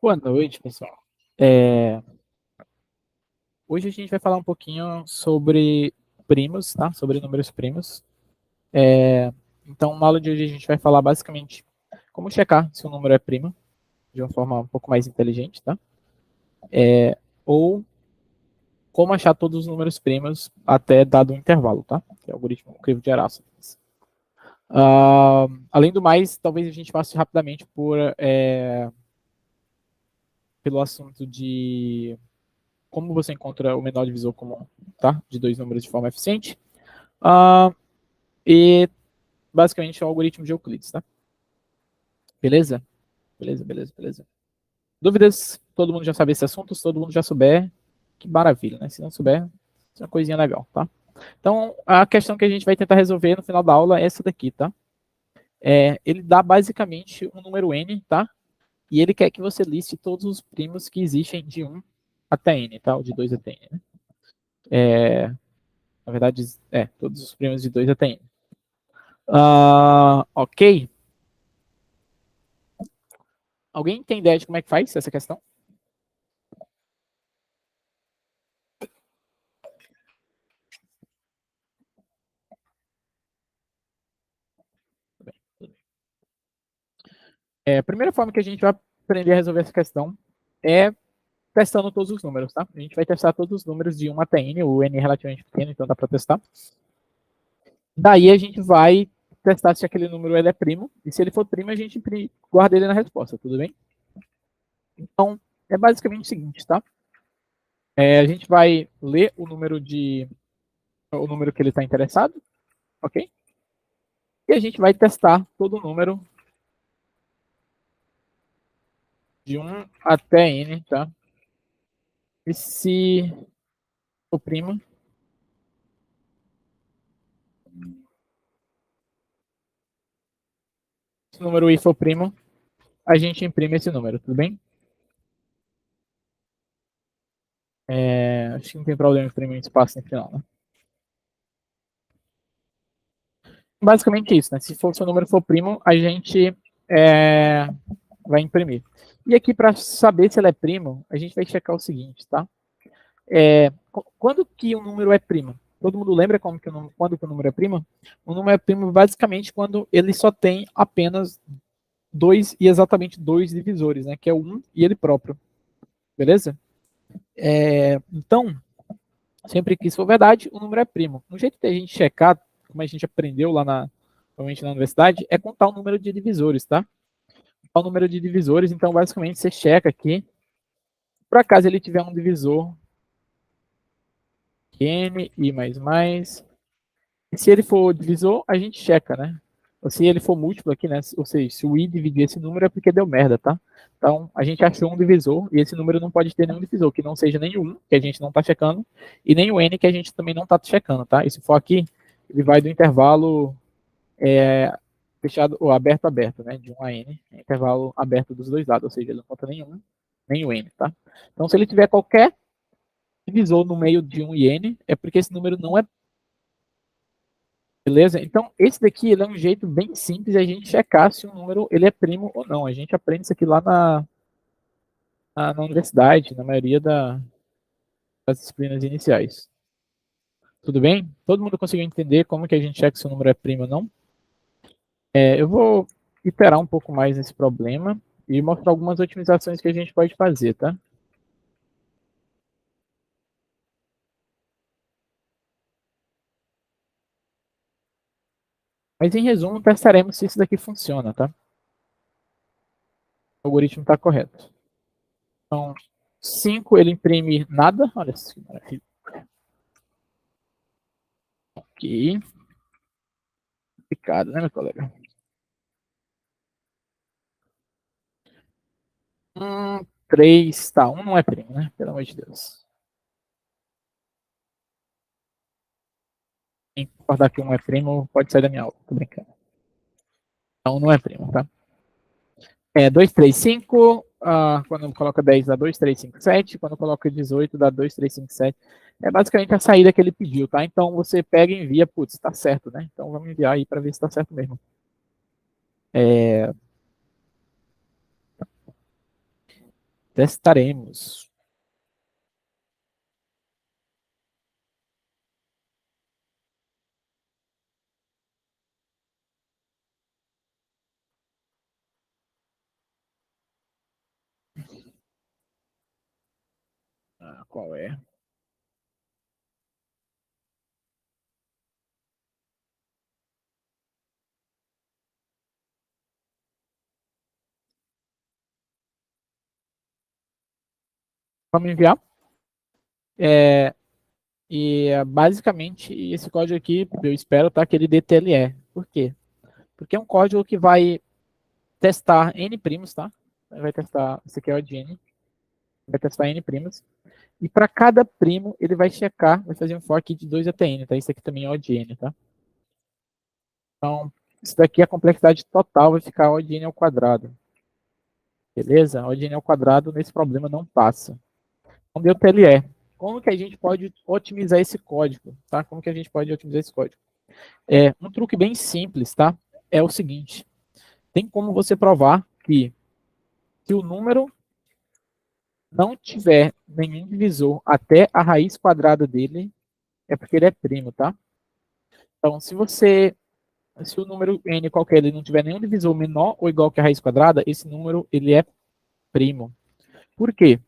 Boa noite, pessoal. É, Hoje a gente vai falar um pouquinho sobre primos, tá? Sobre números primos. Então, na aula de hoje a gente vai falar basicamente como checar se um número é primo, de uma forma um pouco mais inteligente, tá? Ou como achar todos os números primos até dado um intervalo, tá? Que é o algoritmo crivo de Erasmus. Além do mais, talvez a gente passe rapidamente pelo assunto de como você encontra o menor divisor comum, tá? De dois números de forma eficiente. Uh, e basicamente é o algoritmo de Euclides, tá? Beleza? Beleza, beleza, beleza. Dúvidas? Todo mundo já sabe esse assunto? Se todo mundo já souber, que maravilha, né? Se não souber, é uma coisinha legal, tá? Então, a questão que a gente vai tentar resolver no final da aula é essa daqui, tá? Ele dá basicamente um número n, tá? E ele quer que você liste todos os primos que existem de 1 até n, tá? Ou de 2 até n, né? Na verdade, todos os primos de 2 até n. Ok. Alguém tem ideia de como é que faz essa questão? A primeira forma que a gente vai aprender a resolver essa questão é testando todos os números, tá? A gente vai testar todos os números de 1 até n, o n é relativamente pequeno, então dá para testar. Daí a gente vai testar se aquele número ele é primo, e se ele for primo, a gente guarda ele na resposta, tudo bem? Então, é basicamente o seguinte, tá? A gente vai ler o número que ele está interessado, ok? E a gente vai testar todo o número de 1 até n, tá? E se for primo, se o número i for primo, a gente imprime esse número, tudo bem? Acho que não tem problema imprimir um espaço no final, né? Basicamente isso, né? Se o número for primo, a gente vai imprimir. E aqui, para saber se ele é primo, a gente vai checar o seguinte, tá? Quando que um número é primo? Todo mundo lembra quando que o número é primo? O número é primo basicamente quando ele só tem apenas dois e exatamente dois divisores, né? Que é o 1 e ele próprio. Beleza? Então, sempre que isso for verdade, o número é primo. Um jeito de a gente checar, como a gente aprendeu provavelmente na universidade, é contar o número de divisores, tá? Contar o número de divisores, então basicamente você checa aqui, por acaso ele tiver um divisor n, i mais, e se ele for divisor, a gente checa, né? Ou se ele for múltiplo aqui, né? Ou seja, se o i dividir esse número é porque deu merda, tá? Então, a gente achou um divisor e esse número não pode ter nenhum divisor, que não seja nem o 1, que a gente não está checando, e nem o n, que a gente também não está checando, tá? E se for aqui, ele vai do intervalo fechado ou aberto, aberto, né? De 1 a n, intervalo aberto dos dois lados, ou seja, ele não conta nenhum, nem o n, tá? Então, se ele tiver qualquer divisor no meio de 1 e n, é porque esse número não é. Beleza? Então, esse daqui ele é um jeito bem simples de a gente checar se um número ele é primo ou não. A gente aprende isso aqui lá na universidade, na maioria das disciplinas iniciais. Tudo bem? Todo mundo conseguiu entender como que a gente checa se o número é primo ou não? Eu vou iterar um pouco mais nesse problema e mostrar algumas otimizações que a gente pode fazer, tá? Mas em resumo, testaremos se isso daqui funciona, tá? O algoritmo está correto. Então, 5 ele imprime nada. Olha que maravilha. Ok. Complicado, né, meu colega? 3, tá, 1 não é primo, né? Pelo amor de Deus. Quem concordar que 1 é primo, pode sair da minha aula, tô brincando. Então, não é primo, tá? 2, 3, 5. Quando coloca 10 dá 2, 3, 5, 7. Quando coloca 18 dá 2, 3, 5, 7. É basicamente a saída que ele pediu, tá? Então você pega e envia, putz, tá certo, né? Então vamos enviar aí para ver se tá certo mesmo. Testaremos. Qual é? Vamos enviar. Basicamente esse código aqui, eu espero, tá, que ele dê TLE. Por quê? Porque é um código que vai testar N primos, tá? Vai testar, esse aqui é o de N, vai testar N primos. E para cada primo, ele vai checar, vai fazer um for aqui de 2 até N, tá? Isso aqui também é O de N, tá? Então, isso daqui, a complexidade total vai ficar O de N ao quadrado. Beleza? O de N ao quadrado, nesse problema, não passa. Então, deu TLE. Como que a gente pode otimizar esse código, tá? Como que a gente pode otimizar esse código? Um truque bem simples, tá? É o seguinte. Tem como você provar que se o número não tiver nenhum divisor até a raiz quadrada dele, é porque ele é primo, tá? Então, se o número n qualquer ele não tiver nenhum divisor menor ou igual que a raiz quadrada, esse número ele é primo. Por quê?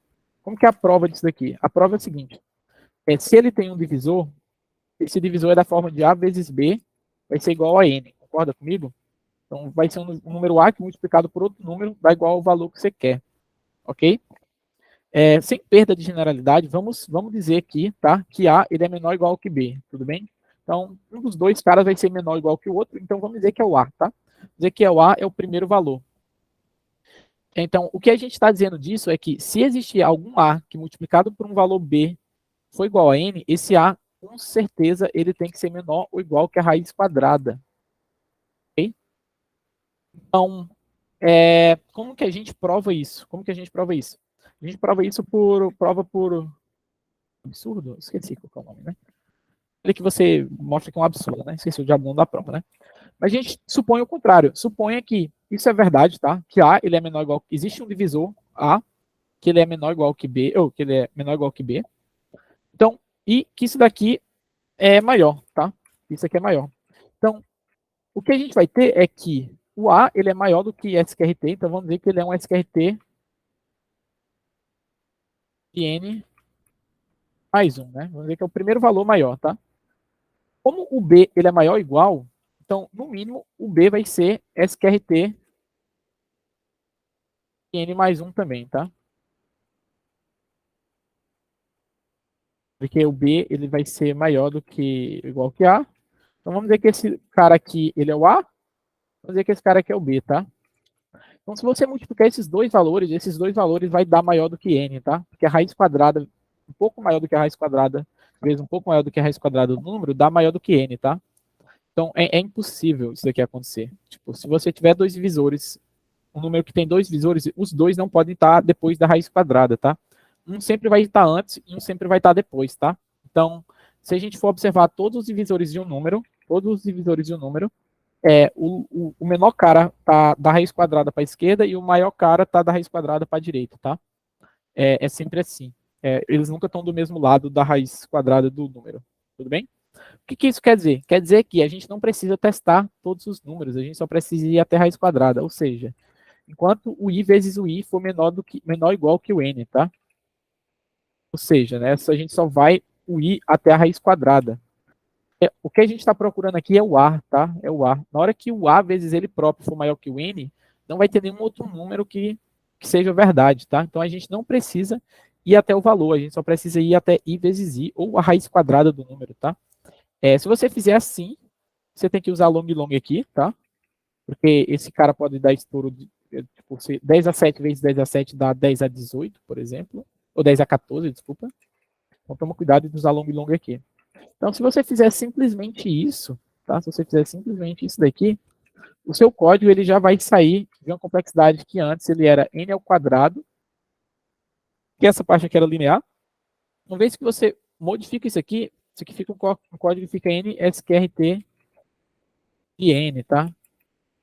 Como que é a prova disso daqui? A prova é a seguinte: se ele tem um divisor, esse divisor é da forma de a vezes b vai ser igual a n. Concorda comigo? Então, vai ser um número a que multiplicado por outro número dá igual ao valor que você quer. Ok? Sem perda de generalidade, vamos dizer aqui, tá, que A ele é menor ou igual que B, tudo bem? Então, um dos dois caras vai ser menor ou igual que o outro, então vamos dizer que é o A, tá? Dizer que o A é o primeiro valor. Então, o que a gente está dizendo disso é que se existir algum A que multiplicado por um valor B for igual a N, esse A, com certeza, ele tem que ser menor ou igual que a raiz quadrada. Ok? Então, como que a gente prova isso? Como que a gente prova isso? A gente prova isso por absurdo? Esqueci qual é o nome, né? Aquele que você mostra que é um absurdo, né? Esqueci o diabo da prova, né? Mas a gente supõe o contrário. Suponha que isso é verdade, tá? Que A ele é menor ou igual. Existe um divisor A que ele é menor ou igual que B, ou que ele é menor ou igual que B. Então, e que isso daqui é maior, tá? Isso aqui é maior. Então, o que a gente vai ter é que o A ele é maior do que SQRT, então vamos dizer que ele é um SQRT de N mais 1, né? Vamos dizer que é o primeiro valor maior, tá? Como o B ele é maior ou igual, então, no mínimo, o B vai ser SQRT de N mais 1 também, tá? Porque o B ele vai ser maior do que igual que A. Então, vamos dizer que esse cara aqui ele é o A, vamos dizer que esse cara aqui é o B, tá? Então, se você multiplicar esses dois valores vai dar maior do que N, tá? Porque a raiz quadrada, um pouco maior do que a raiz quadrada, vezes um pouco maior do que a raiz quadrada do número, dá maior do que N, tá? Então, é impossível isso daqui acontecer. Tipo, se você tiver dois divisores, um número que tem dois divisores, os dois não podem estar depois da raiz quadrada, tá? Um sempre vai estar antes e um sempre vai estar depois, tá? Então, se a gente for observar todos os divisores de um número, o menor cara tá da raiz quadrada para a esquerda e o maior cara tá da raiz quadrada para a direita, tá? É sempre assim. Eles nunca estão do mesmo lado da raiz quadrada do número. Tudo bem? O que isso quer dizer? Quer dizer que a gente não precisa testar todos os números, a gente só precisa ir até a raiz quadrada, ou seja, enquanto o i vezes o i for menor ou igual que o n, tá? Ou seja, né, a gente só vai o i até a raiz quadrada. O que a gente está procurando aqui é o a, tá? É o a. Na hora que o a vezes ele próprio for maior que o n, não vai ter nenhum outro número que seja verdade, tá? Então a gente não precisa ir até o valor, a gente só precisa ir até i vezes i, ou a raiz quadrada do número, tá? Se você fizer assim, você tem que usar long long aqui, tá? Porque esse cara pode dar estouro de tipo, 10 a 7 vezes 10 a 7 dá 10 a 18, por exemplo. Ou 10 a 14, desculpa. Então toma cuidado de usar long long aqui. Então, se você fizer simplesmente isso, tá? Se você fizer simplesmente isso daqui, o seu código ele já vai sair de uma complexidade que antes ele era n ao quadrado, que essa parte aqui era linear. Uma vez que você modifica isso aqui fica um código que fica n sqrt de n, tá?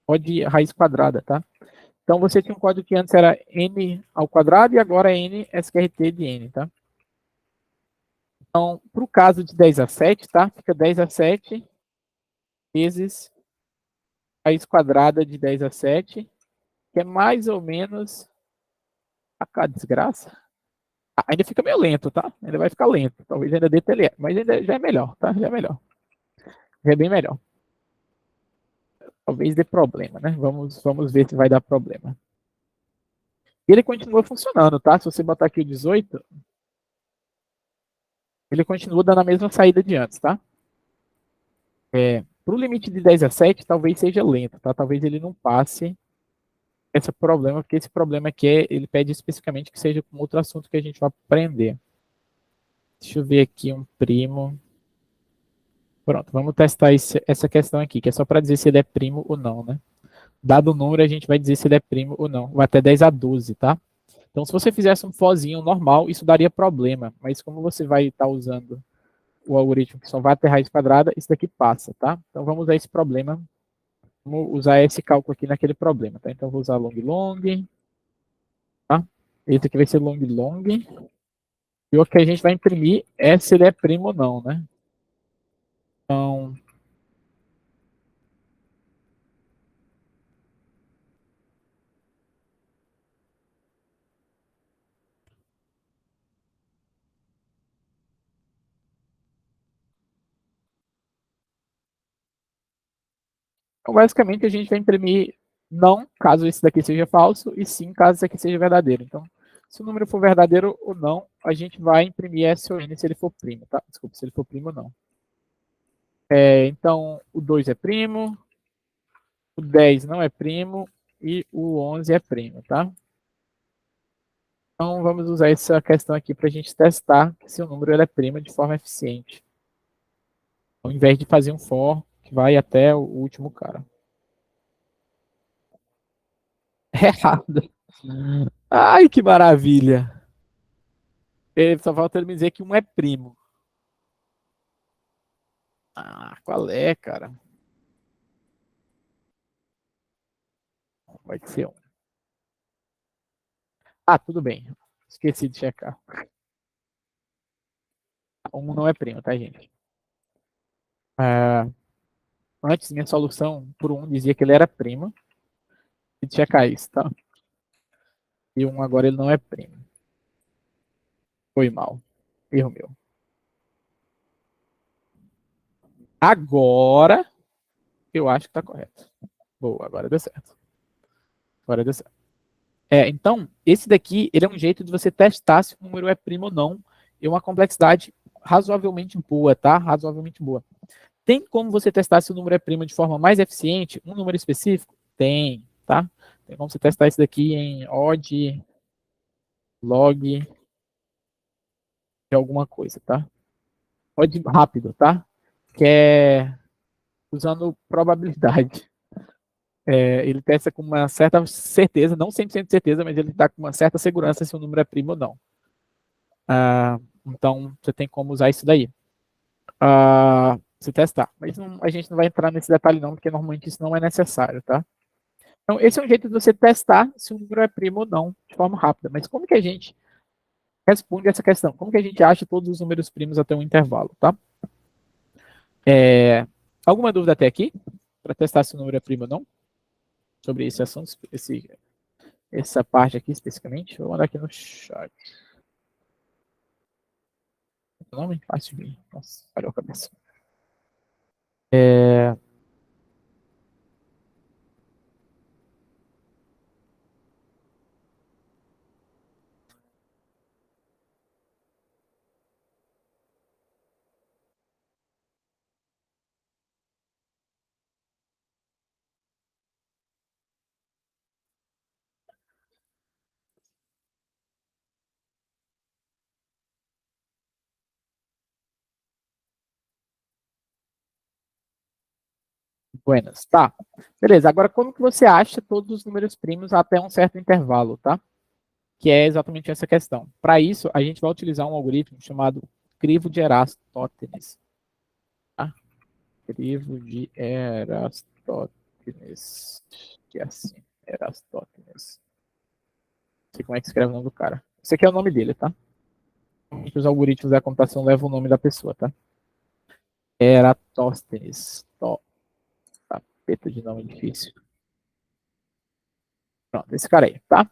Pode raiz quadrada, tá? Então, você tinha um código que antes era n ao quadrado e agora é n sqrt de n, tá? Então, para o caso de 10 a 7, tá? Fica 10 a 7 vezes raiz quadrada de 10 a 7, que é mais ou menos a desgraça. Ainda fica meio lento, tá? Ainda vai ficar lento. Talvez ainda dê TLE, mas ainda já é melhor, tá? Já é melhor. Já é bem melhor. Talvez dê problema, né? Vamos ver se vai dar problema. E ele continua funcionando, tá? Se você botar aqui o 18, ele continua dando a mesma saída de antes, tá? Para o limite de 10 a 7, talvez seja lento, tá? Talvez ele não passe esse problema, porque esse problema aqui ele pede especificamente que seja com outro assunto que a gente vai aprender. Deixa eu ver aqui um primo. Pronto, vamos testar essa questão aqui, que é só para dizer se ele é primo ou não, né? Dado o número, a gente vai dizer se ele é primo ou não. Vai até 10 a 12, tá? Então, se você fizesse um forzinho normal, isso daria problema. Mas como você vai estar usando o algoritmo que só vai até raiz quadrada, isso daqui passa, tá? Então, vamos usar esse problema. Vamos usar esse cálculo aqui naquele problema, tá? Então, vou usar long, long, tá? Esse aqui vai ser long, long. E o que a gente vai imprimir é se ele é primo ou não, né? Então, basicamente, a gente vai imprimir não, caso esse daqui seja falso, e sim, caso esse aqui seja verdadeiro. Então, se o número for verdadeiro ou não, a gente vai imprimir S ou N se ele for primo, tá? Desculpa, se ele for primo ou não. Então, o 2 é primo, o 10 não é primo e o 11 é primo, tá? Então, vamos usar essa questão aqui para a gente testar se o número ele é primo de forma eficiente. Ao invés de fazer um for que vai até o último cara. Errado. Ai, que maravilha. Ele só falta ele me dizer que um é primo. Ah, qual é, cara? Vai ser um. Ah, tudo bem. Esqueci de checar. Um não é primo, tá, gente? Ah, antes, minha solução por um dizia que ele era primo. E de checar isso, tá? E um agora ele não é primo. Foi mal. Erro meu. Agora, eu acho que tá correto. Boa, agora deu certo. Agora deu certo. Então, esse daqui, ele é um jeito de você testar se o número é primo ou não. E uma complexidade razoavelmente boa, tá? Razoavelmente boa. Tem como você testar se o número é primo de forma mais eficiente? Um número específico? Tem, tá? Tem como você testar isso daqui em odd, log de alguma coisa, tá? Odd rápido, tá? Que é usando probabilidade. Ele testa com uma certa certeza, não 100% de certeza, mas ele dá com uma certa segurança se o número é primo ou não. Então, você tem como usar isso daí. Você testar. Mas a gente não vai entrar nesse detalhe não, porque normalmente isso não é necessário, tá? Então, esse é um jeito de você testar se o número é primo ou não, de forma rápida. Mas como que a gente responde essa questão? Como que a gente acha todos os números primos até um intervalo, tá? Alguma dúvida até aqui? Para testar se o número é primo ou não? Sobre esse assunto, essa parte aqui especificamente? Vou mandar aqui no chat. O nome? Fácil de ver. Nossa, falhou a cabeça. Buenas. Tá. Beleza. Agora, como que você acha todos os números primos até um certo intervalo, tá? Que é exatamente essa questão. Para isso, a gente vai utilizar um algoritmo chamado crivo de Eratóstenes. Tá? Crivo de Eratóstenes. Que é assim. Eratóstenes. Não sei como é que escreve o nome do cara. Esse aqui é o nome dele, tá? Os algoritmos da computação levam o nome da pessoa, tá? Eratóstenes. Tapeta de nome difícil. Pronto, esse cara aí, tá?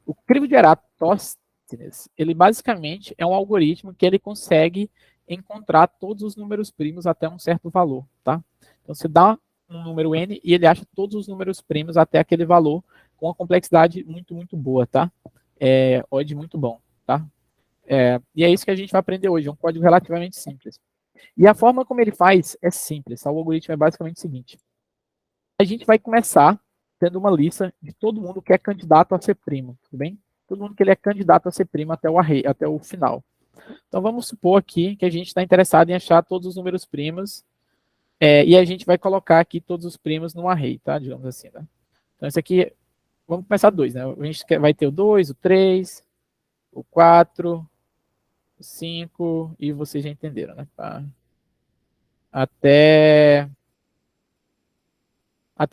O crivo de Eratóstenes, ele basicamente é um algoritmo que ele consegue encontrar todos os números primos até um certo valor, tá? Então você dá um número n e ele acha todos os números primos até aquele valor com uma complexidade muito, muito boa, tá? Odd muito bom, tá? E é isso que a gente vai aprender hoje, é um código relativamente simples. E a forma como ele faz é simples, tá? O algoritmo é basicamente o seguinte. A gente vai começar tendo uma lista de todo mundo que é candidato a ser primo, tudo bem? Todo mundo que ele é candidato a ser primo até o array, até o final. Então vamos supor aqui que a gente está interessado em achar todos os números primos e a gente vai colocar aqui todos os primos no array, tá? Digamos assim, tá? Então esse aqui, vamos começar dois, né? A gente vai ter o 2, o 3, o 4, o 5 e vocês já entenderam, né? Tá? Até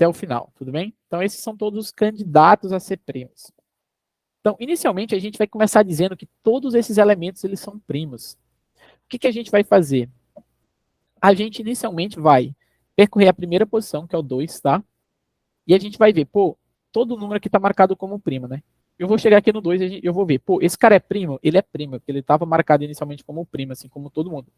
o final, tudo bem? Então esses são todos os candidatos a ser primos. Então, inicialmente, a gente vai começar dizendo que todos esses elementos eles são primos. O que a gente vai fazer? A gente inicialmente vai percorrer a primeira posição, que é o 2, tá? E a gente vai ver, pô, todo número aqui está marcado como primo, né? Eu vou chegar aqui no 2 e eu vou ver, pô, esse cara é primo? Ele é primo, porque ele estava marcado inicialmente como primo, assim como todo mundo.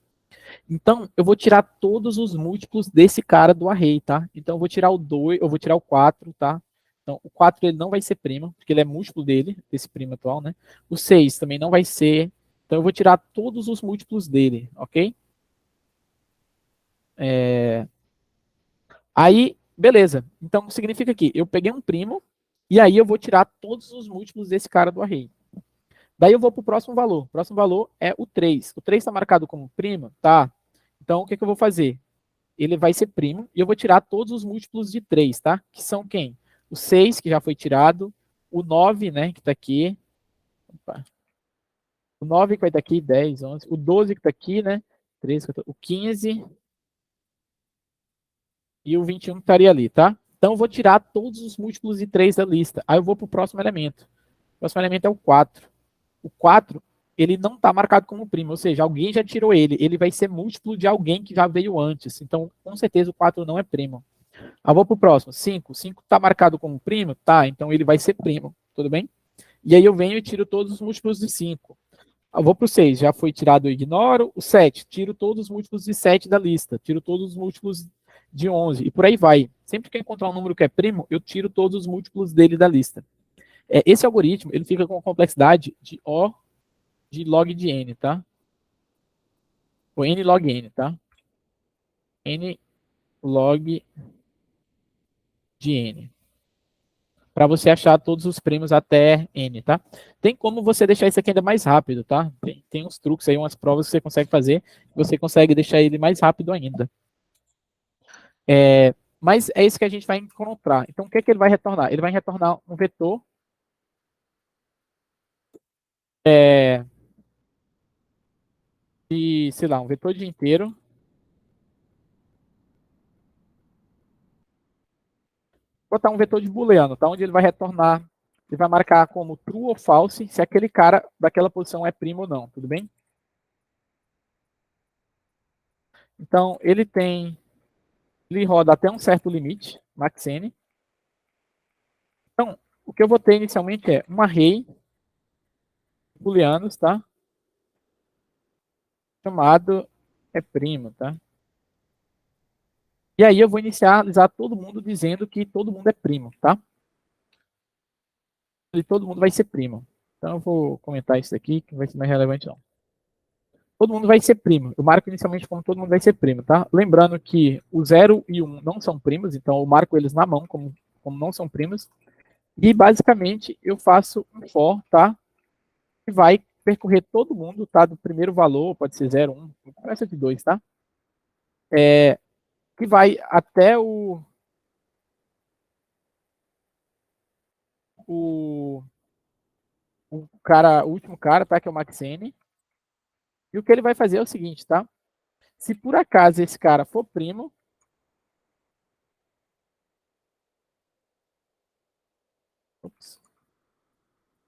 Então, eu vou tirar todos os múltiplos desse cara do array, tá? Então, eu vou tirar o 2, eu vou tirar o 4, tá? Então, o 4 ele não vai ser primo, porque ele é múltiplo dele, desse primo atual, né? O 6 também não vai ser. Então, eu vou tirar todos os múltiplos dele, ok? Aí, beleza. Então, significa que eu peguei um primo, e aí eu vou tirar todos os múltiplos desse cara do array. Daí eu vou para o próximo valor. O próximo valor é o 3. O 3 está marcado como primo? Tá. Então, o que eu vou fazer? Ele vai ser primo, e eu vou tirar todos os múltiplos de 3, tá? Que são quem? O 6, que já foi tirado, o 9, né, que está aqui, opa. O 9 que vai estar aqui, 10, 11, o 12 que está aqui, né, 13, 14, o 15 e o 21 que estaria ali, tá? Então, eu vou tirar todos os múltiplos de 3 da lista. Aí eu vou para o próximo elemento. O próximo elemento é o 4. O 4, ele não está marcado como primo, ou seja, alguém já tirou ele. Ele vai ser múltiplo de alguém que já veio antes. Então, com certeza, o 4 não é primo. Vou para o próximo. 5. 5 está marcado como primo? Tá, então ele vai ser primo. Tudo bem? E aí eu venho e tiro todos os múltiplos de 5. Vou para o 6. Já foi tirado, eu ignoro. O 7. Tiro todos os múltiplos de 7 da lista. Tiro todos os múltiplos de 11. E por aí vai. Sempre que eu encontrar um número que é primo, eu tiro todos os múltiplos dele da lista. Esse algoritmo ele fica com a complexidade de O de log de N, tá? Ou N log N, tá? N log de N. Para você achar todos os primos até N, tá? Tem como você deixar isso aqui ainda mais rápido, tá? Tem uns truques aí, umas provas que você consegue fazer, você consegue deixar ele mais rápido ainda. Mas é isso que a gente vai encontrar. Então, o que ele vai retornar? Ele vai retornar um vetor de, sei lá, um vetor de inteiro. Vou botar um vetor de booleano, tá? Onde ele vai retornar, ele vai marcar como true ou false se aquele cara daquela posição é primo ou não, tudo bem? Então, ele roda até um certo limite, max n. Então, o que eu vou ter inicialmente é um array booleanos, tá? Chamado primo, tá? E aí eu vou inicializar todo mundo dizendo que todo mundo é primo, tá? E todo mundo vai ser primo. Então eu vou comentar isso aqui, que não vai ser mais relevante não. Todo mundo vai ser primo. Eu marco inicialmente como todo mundo vai ser primo, tá? Lembrando que o 0 e o 1 não são primos, então eu marco eles na mão como não são primos. E basicamente eu faço um for, tá? Que vai percorrer todo mundo, tá? Do primeiro valor, pode ser 0, 1, começa de 2, tá? Que vai até o, o último cara, tá? Que é o max n. E o que ele vai fazer é o seguinte, tá? Se por acaso esse cara for primo,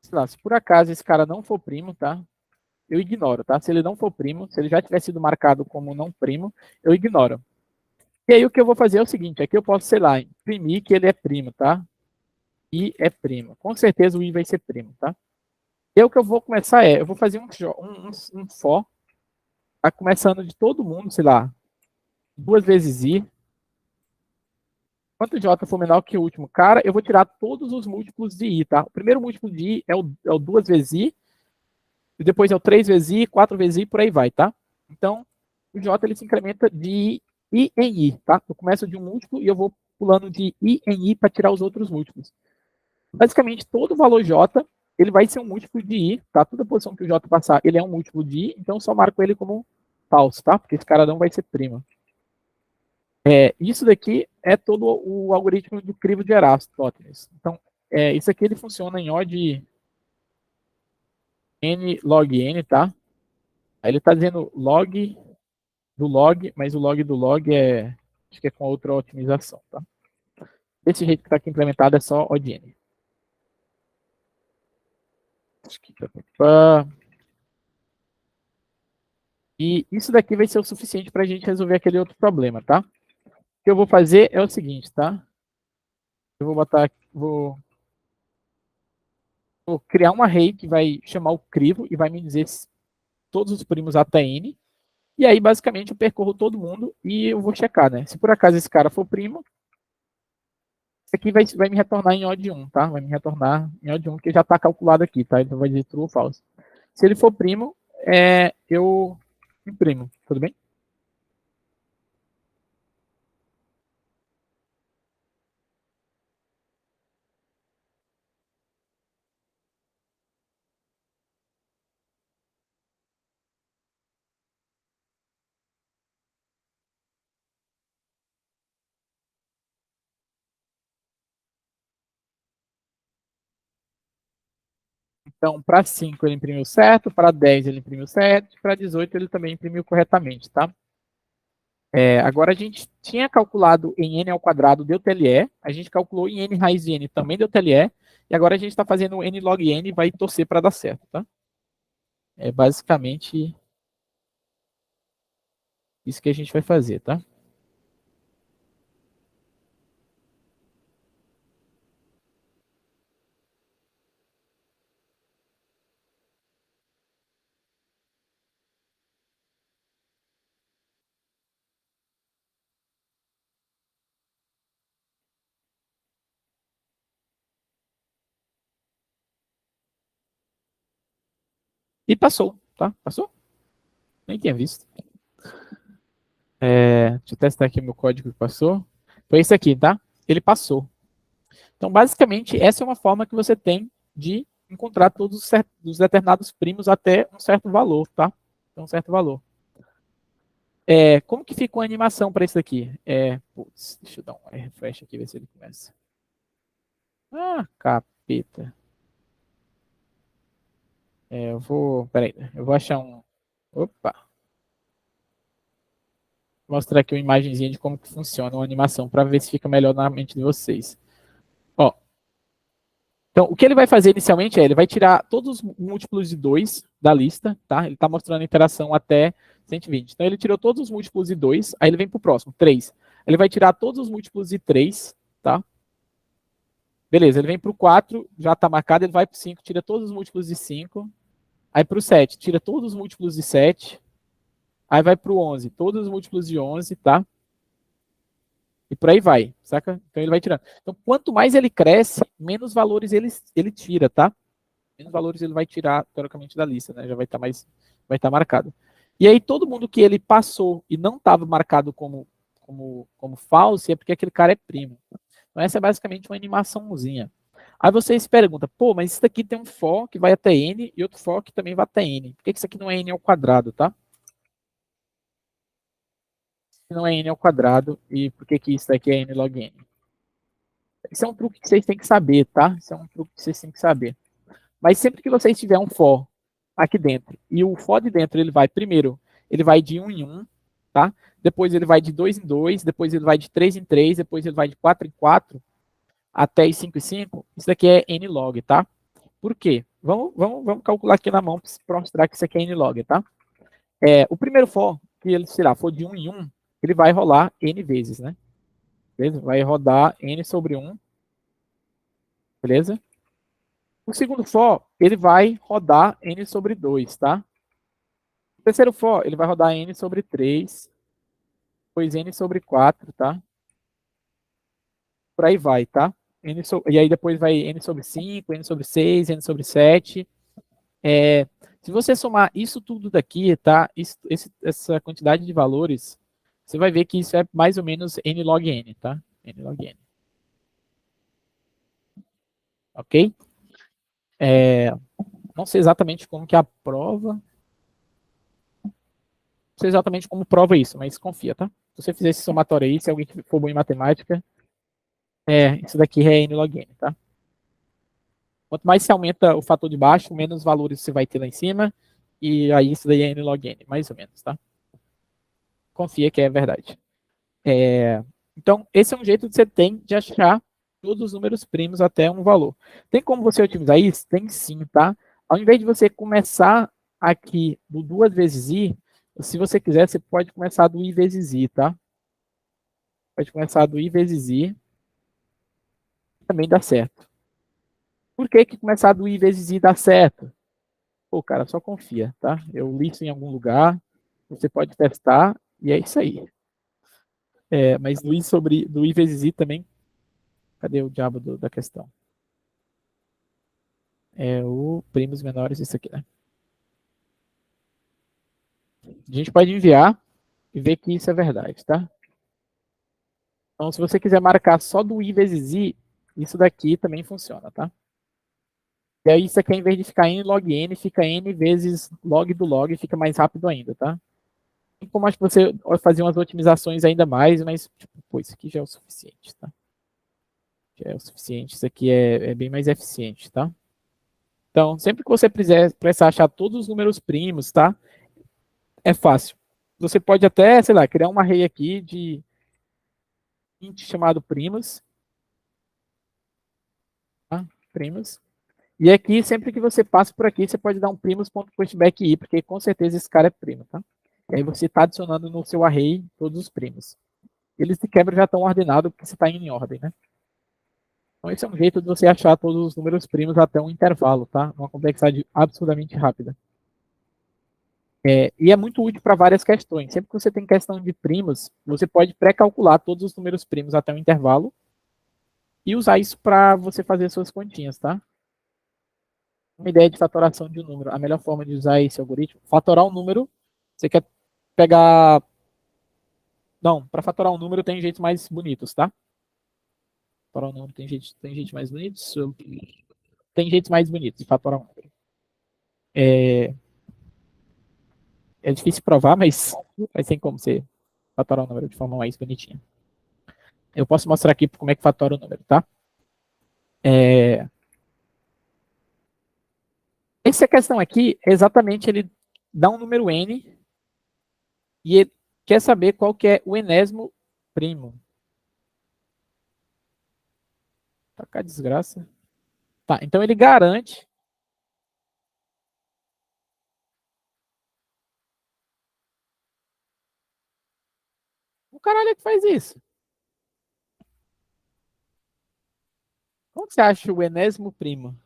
sei lá, se por acaso esse cara não for primo, tá? Eu ignoro, tá? Se ele não for primo, se ele já tiver sido marcado como não primo, eu ignoro. E aí o que eu vou fazer é o seguinte, aqui eu posso, sei lá, imprimir que ele é primo, tá? I é primo. Com certeza o I vai ser primo, tá? E aí o que eu vou começar eu vou fazer um for, tá? Começando de todo mundo, sei lá, 2 vezes I. Quanto J for menor que o último cara, eu vou tirar todos os múltiplos de I, tá? O primeiro múltiplo de I é o 2 vezes I, e depois é o 3 vezes I, 4 vezes I, por aí vai, tá? Então, o J ele se incrementa de I em I, tá? Eu começo de um múltiplo e eu vou pulando de I em I para tirar os outros múltiplos. Basicamente, todo valor J, ele vai ser um múltiplo de I, tá? Toda posição que o J passar, ele é um múltiplo de I, então eu só marco ele como falso, tá? Porque esse cara não vai ser primo. Isso daqui é todo o algoritmo do crivo de Aristóteles. Então, isso aqui ele funciona em O de n log n, tá? Aí ele está dizendo log do log, mas o log do log acho que é com outra otimização, tá? Desse jeito que está aqui implementado é só O de n. E isso daqui vai ser o suficiente para a gente resolver aquele outro problema, tá? O que eu vou fazer é o seguinte, tá? Eu vou botar, vou criar um array que vai chamar o crivo e vai me dizer todos os primos até n. E aí, basicamente, eu percorro todo mundo e eu vou checar, né? Se por acaso esse cara for primo, isso aqui vai me retornar em O de 1, tá? Vai me retornar em O de 1, que já está calculado aqui, tá? Então vai dizer true ou false. Se ele for primo, eu imprimo, tudo bem? Então, para 5 ele imprimiu certo, para 10 ele imprimiu certo, para 18 ele também imprimiu corretamente, tá? Agora a gente tinha calculado em n ao quadrado, deu TLE, a gente calculou em n raiz de n, também deu TLE, e agora a gente está fazendo n log n e vai torcer para dar certo, tá? É basicamente isso que a gente vai fazer, tá? E passou, tá? Passou? Nem tinha visto. Deixa eu testar aqui meu código que passou. Foi esse aqui, tá? Ele passou. Então, basicamente, essa é uma forma que você tem de encontrar todos os determinados primos até um certo valor, tá? Até um certo valor. Como que ficou a animação para isso aqui? Putz, deixa eu dar um refresh aqui, ver se ele começa. Ah, capeta. Peraí, eu vou achar um... Opa! Vou mostrar aqui uma imagenzinha de como que funciona uma animação, para ver se fica melhor na mente de vocês. Ó, então, o que ele vai fazer inicialmente ele vai tirar todos os múltiplos de 2 da lista, tá? Ele está mostrando a interação até 120. Então, ele tirou todos os múltiplos de 2, aí ele vem para o próximo, 3. Ele vai tirar todos os múltiplos de 3, tá? Beleza, ele vem para o 4, já está marcado, ele vai para o 5, tira todos os múltiplos de 5. Aí para o 7, tira todos os múltiplos de 7. Aí vai para o 11, todos os múltiplos de 11, tá? E por aí vai, saca? Então ele vai tirando. Então, quanto mais ele cresce, menos valores ele tira, tá? Menos valores ele vai tirar, teoricamente, da lista, né? Já vai estar marcado. E aí, todo mundo que ele passou e não estava marcado como falso, é porque aquele cara é primo. Então, essa é basicamente uma animaçãozinha. Aí você se pergunta, pô, mas isso daqui tem um for que vai até n e outro for que também vai até n. Por que isso aqui não é n ao quadrado, tá? Não é n ao quadrado e por que isso daqui é n log n? Isso é um truque que vocês têm que saber, tá? Isso é um truque que vocês têm que saber. Mas sempre que vocês tiver um for aqui dentro, e o for de dentro ele vai primeiro, ele vai de 1 em 1, tá? Depois ele vai de 2 em 2, depois ele vai de 3 em 3, depois ele vai de 4 em 4, até 5 em 5, isso daqui é n log, tá? Por quê? Vamos calcular aqui na mão para mostrar que isso aqui é n-log, tá? O primeiro for, que ele, sei lá, for de 1 em 1, ele vai rolar n vezes, né? Beleza? Vai rodar n sobre 1, beleza? O segundo for, ele vai rodar n sobre 2, tá? O terceiro for, ele vai rodar n sobre 3, depois n sobre 4, tá? Por aí vai, tá? E aí depois vai n sobre 5, n sobre 6, n sobre 7. Se você somar isso tudo daqui, tá? Essa quantidade de valores, você vai ver que isso é mais ou menos n log n, tá? N log n. Ok? Não sei exatamente como que é a prova. Não sei exatamente como prova isso, mas confia, tá? Se você fizer esse somatório aí, se alguém for bom em matemática, isso daqui é n log n, tá? Quanto mais se aumenta o fator de baixo, menos valores você vai ter lá em cima. E aí isso daí é n log n, mais ou menos, tá? Confia que é verdade. Então, esse é um jeito que você tem de achar todos os números primos até um valor. Tem como você otimizar isso? Tem sim, tá? Ao invés de você começar aqui do 2 vezes i, se você quiser, você pode começar do i vezes i, tá? Pode começar do i vezes i, também dá certo. Por que que começar do i vezes i dá certo? Pô, cara, só confia, tá? Eu li isso em algum lugar, você pode testar, e é isso aí. Mas do i vezes i também, cadê o diabo da questão? O primos menores, isso aqui, né? A gente pode enviar e ver que isso é verdade, tá? Então, se você quiser marcar só do i vezes i, isso daqui também funciona, tá? E aí, isso aqui, ao invés de ficar n log n, fica n vezes log do log, fica mais rápido ainda, tá? Tem como acho que você fazer umas otimizações ainda mais, mas, tipo, pô, isso aqui já é o suficiente, tá? Já é o suficiente, isso aqui é bem mais eficiente, tá? Então, sempre que você precisar achar todos os números primos, tá? É fácil. Você pode até, sei lá, criar uma array aqui de int chamado primos, tá? Primos. E aqui, sempre que você passa por aqui, você pode dar um primos.pushback i, porque com certeza esse cara é primo, tá? E aí você está adicionando no seu array todos os primos. Eles de quebra já estão ordenados, porque você está em ordem, né? Então esse é um jeito de você achar todos os números primos até um intervalo, tá? Uma complexidade absurdamente rápida. E é muito útil para várias questões. Sempre que você tem questão de primos, você pode pré-calcular todos os números primos até um intervalo e usar isso para você fazer suas continhas, tá? Uma ideia de fatoração de um número. A melhor forma de usar esse algoritmo, fatorar um número, você quer pegar... Não, para fatorar um número tem jeitos mais bonitos, tá? Fatorar um número tem jeitos mais bonitos? Tem jeitos mais bonitos de fatorar um número. É difícil provar, mas tem como você fatorar o número de forma mais bonitinha. Eu posso mostrar aqui como é que fatora o número, tá? Essa questão aqui, exatamente, ele dá um número n e ele quer saber qual que é o enésimo primo. Tá com a desgraça. Tá, então ele garante... O caralho é que faz isso? Como que você acha o enésimo primo?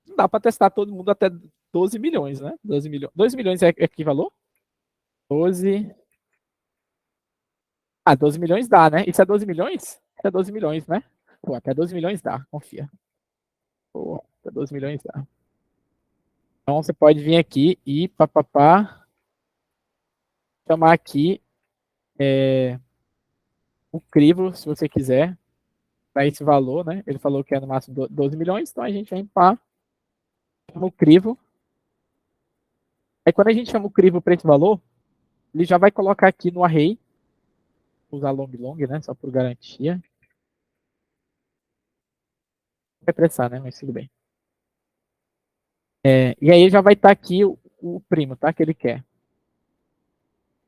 Não dá para testar todo mundo até 12 milhões, né? 12 milhões. 12 milhões é que valor? 12. Ah, 12 milhões dá, né? Isso é 12 milhões? Isso é 12 milhões, né? Pô, até 12 milhões dá, confia. Pô, até 12 milhões dá. Então você pode vir aqui e papapá, chamar aqui o crivo, se você quiser, para esse valor, né? Ele falou que é no máximo 12 milhões, então a gente vem para o crivo. Aí quando a gente chama o crivo para esse valor, ele já vai colocar aqui no array, usar long long, né? Só por garantia. Vai pressar, né? Mas tudo bem. E aí já vai estar aqui o primo, tá? Que ele quer.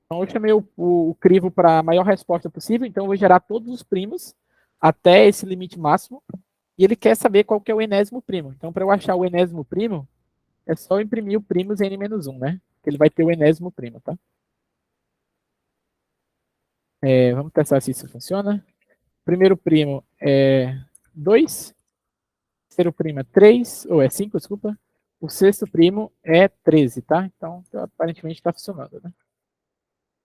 Então eu chamei o crivo para a maior resposta possível, então eu vou gerar todos os primos até esse limite máximo, e ele quer saber qual que é o enésimo primo. Então, para eu achar o enésimo primo, é só imprimir o primos n-1, né? Que ele vai ter o enésimo primo, tá? Vamos testar se isso funciona. Primeiro primo é 2, terceiro primo é 3, ou é 5, desculpa. O sexto primo é 13, tá? Então, aparentemente está funcionando, né?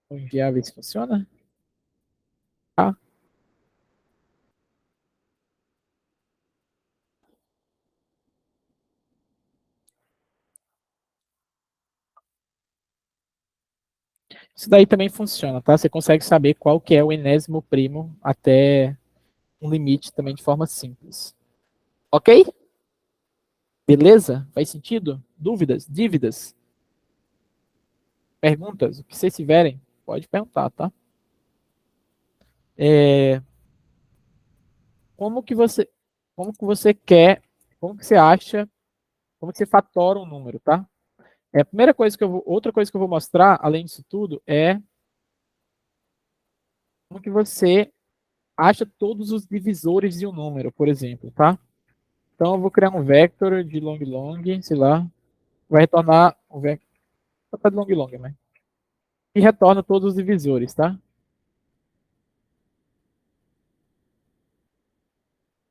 Vou enviar ver se funciona. Tá? Isso daí também funciona, tá? Você consegue saber qual que é o enésimo primo até um limite também de forma simples. Ok? Beleza? Faz sentido? Dúvidas? Dívidas? Perguntas? O que vocês tiverem, pode perguntar, tá? É, como que você, como que você quer, como que você acha, como que você fatora um número, tá? A primeira coisa que outra coisa que eu vou mostrar, além disso tudo, é como que você acha todos os divisores de um número, por exemplo, tá? Então eu vou criar um vector de long long, sei lá, vai retornar um vector de long long, né? E retorna todos os divisores, tá?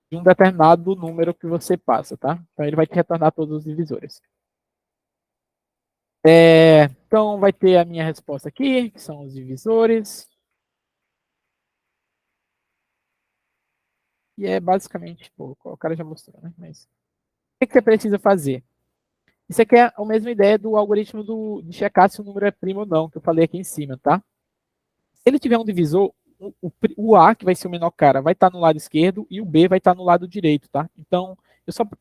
De um determinado número que você passa, tá? Então ele vai te retornar todos os divisores. Então vai ter a minha resposta aqui, que são os divisores. E é basicamente, pô, o cara já mostrou, né? Mas o que você precisa fazer? Isso aqui é a mesma ideia do algoritmo de checar se o número é primo ou não, que eu falei aqui em cima, tá? Se ele tiver um divisor, o A, que vai ser o menor cara, vai estar no lado esquerdo e o B vai estar no lado direito, tá? Então,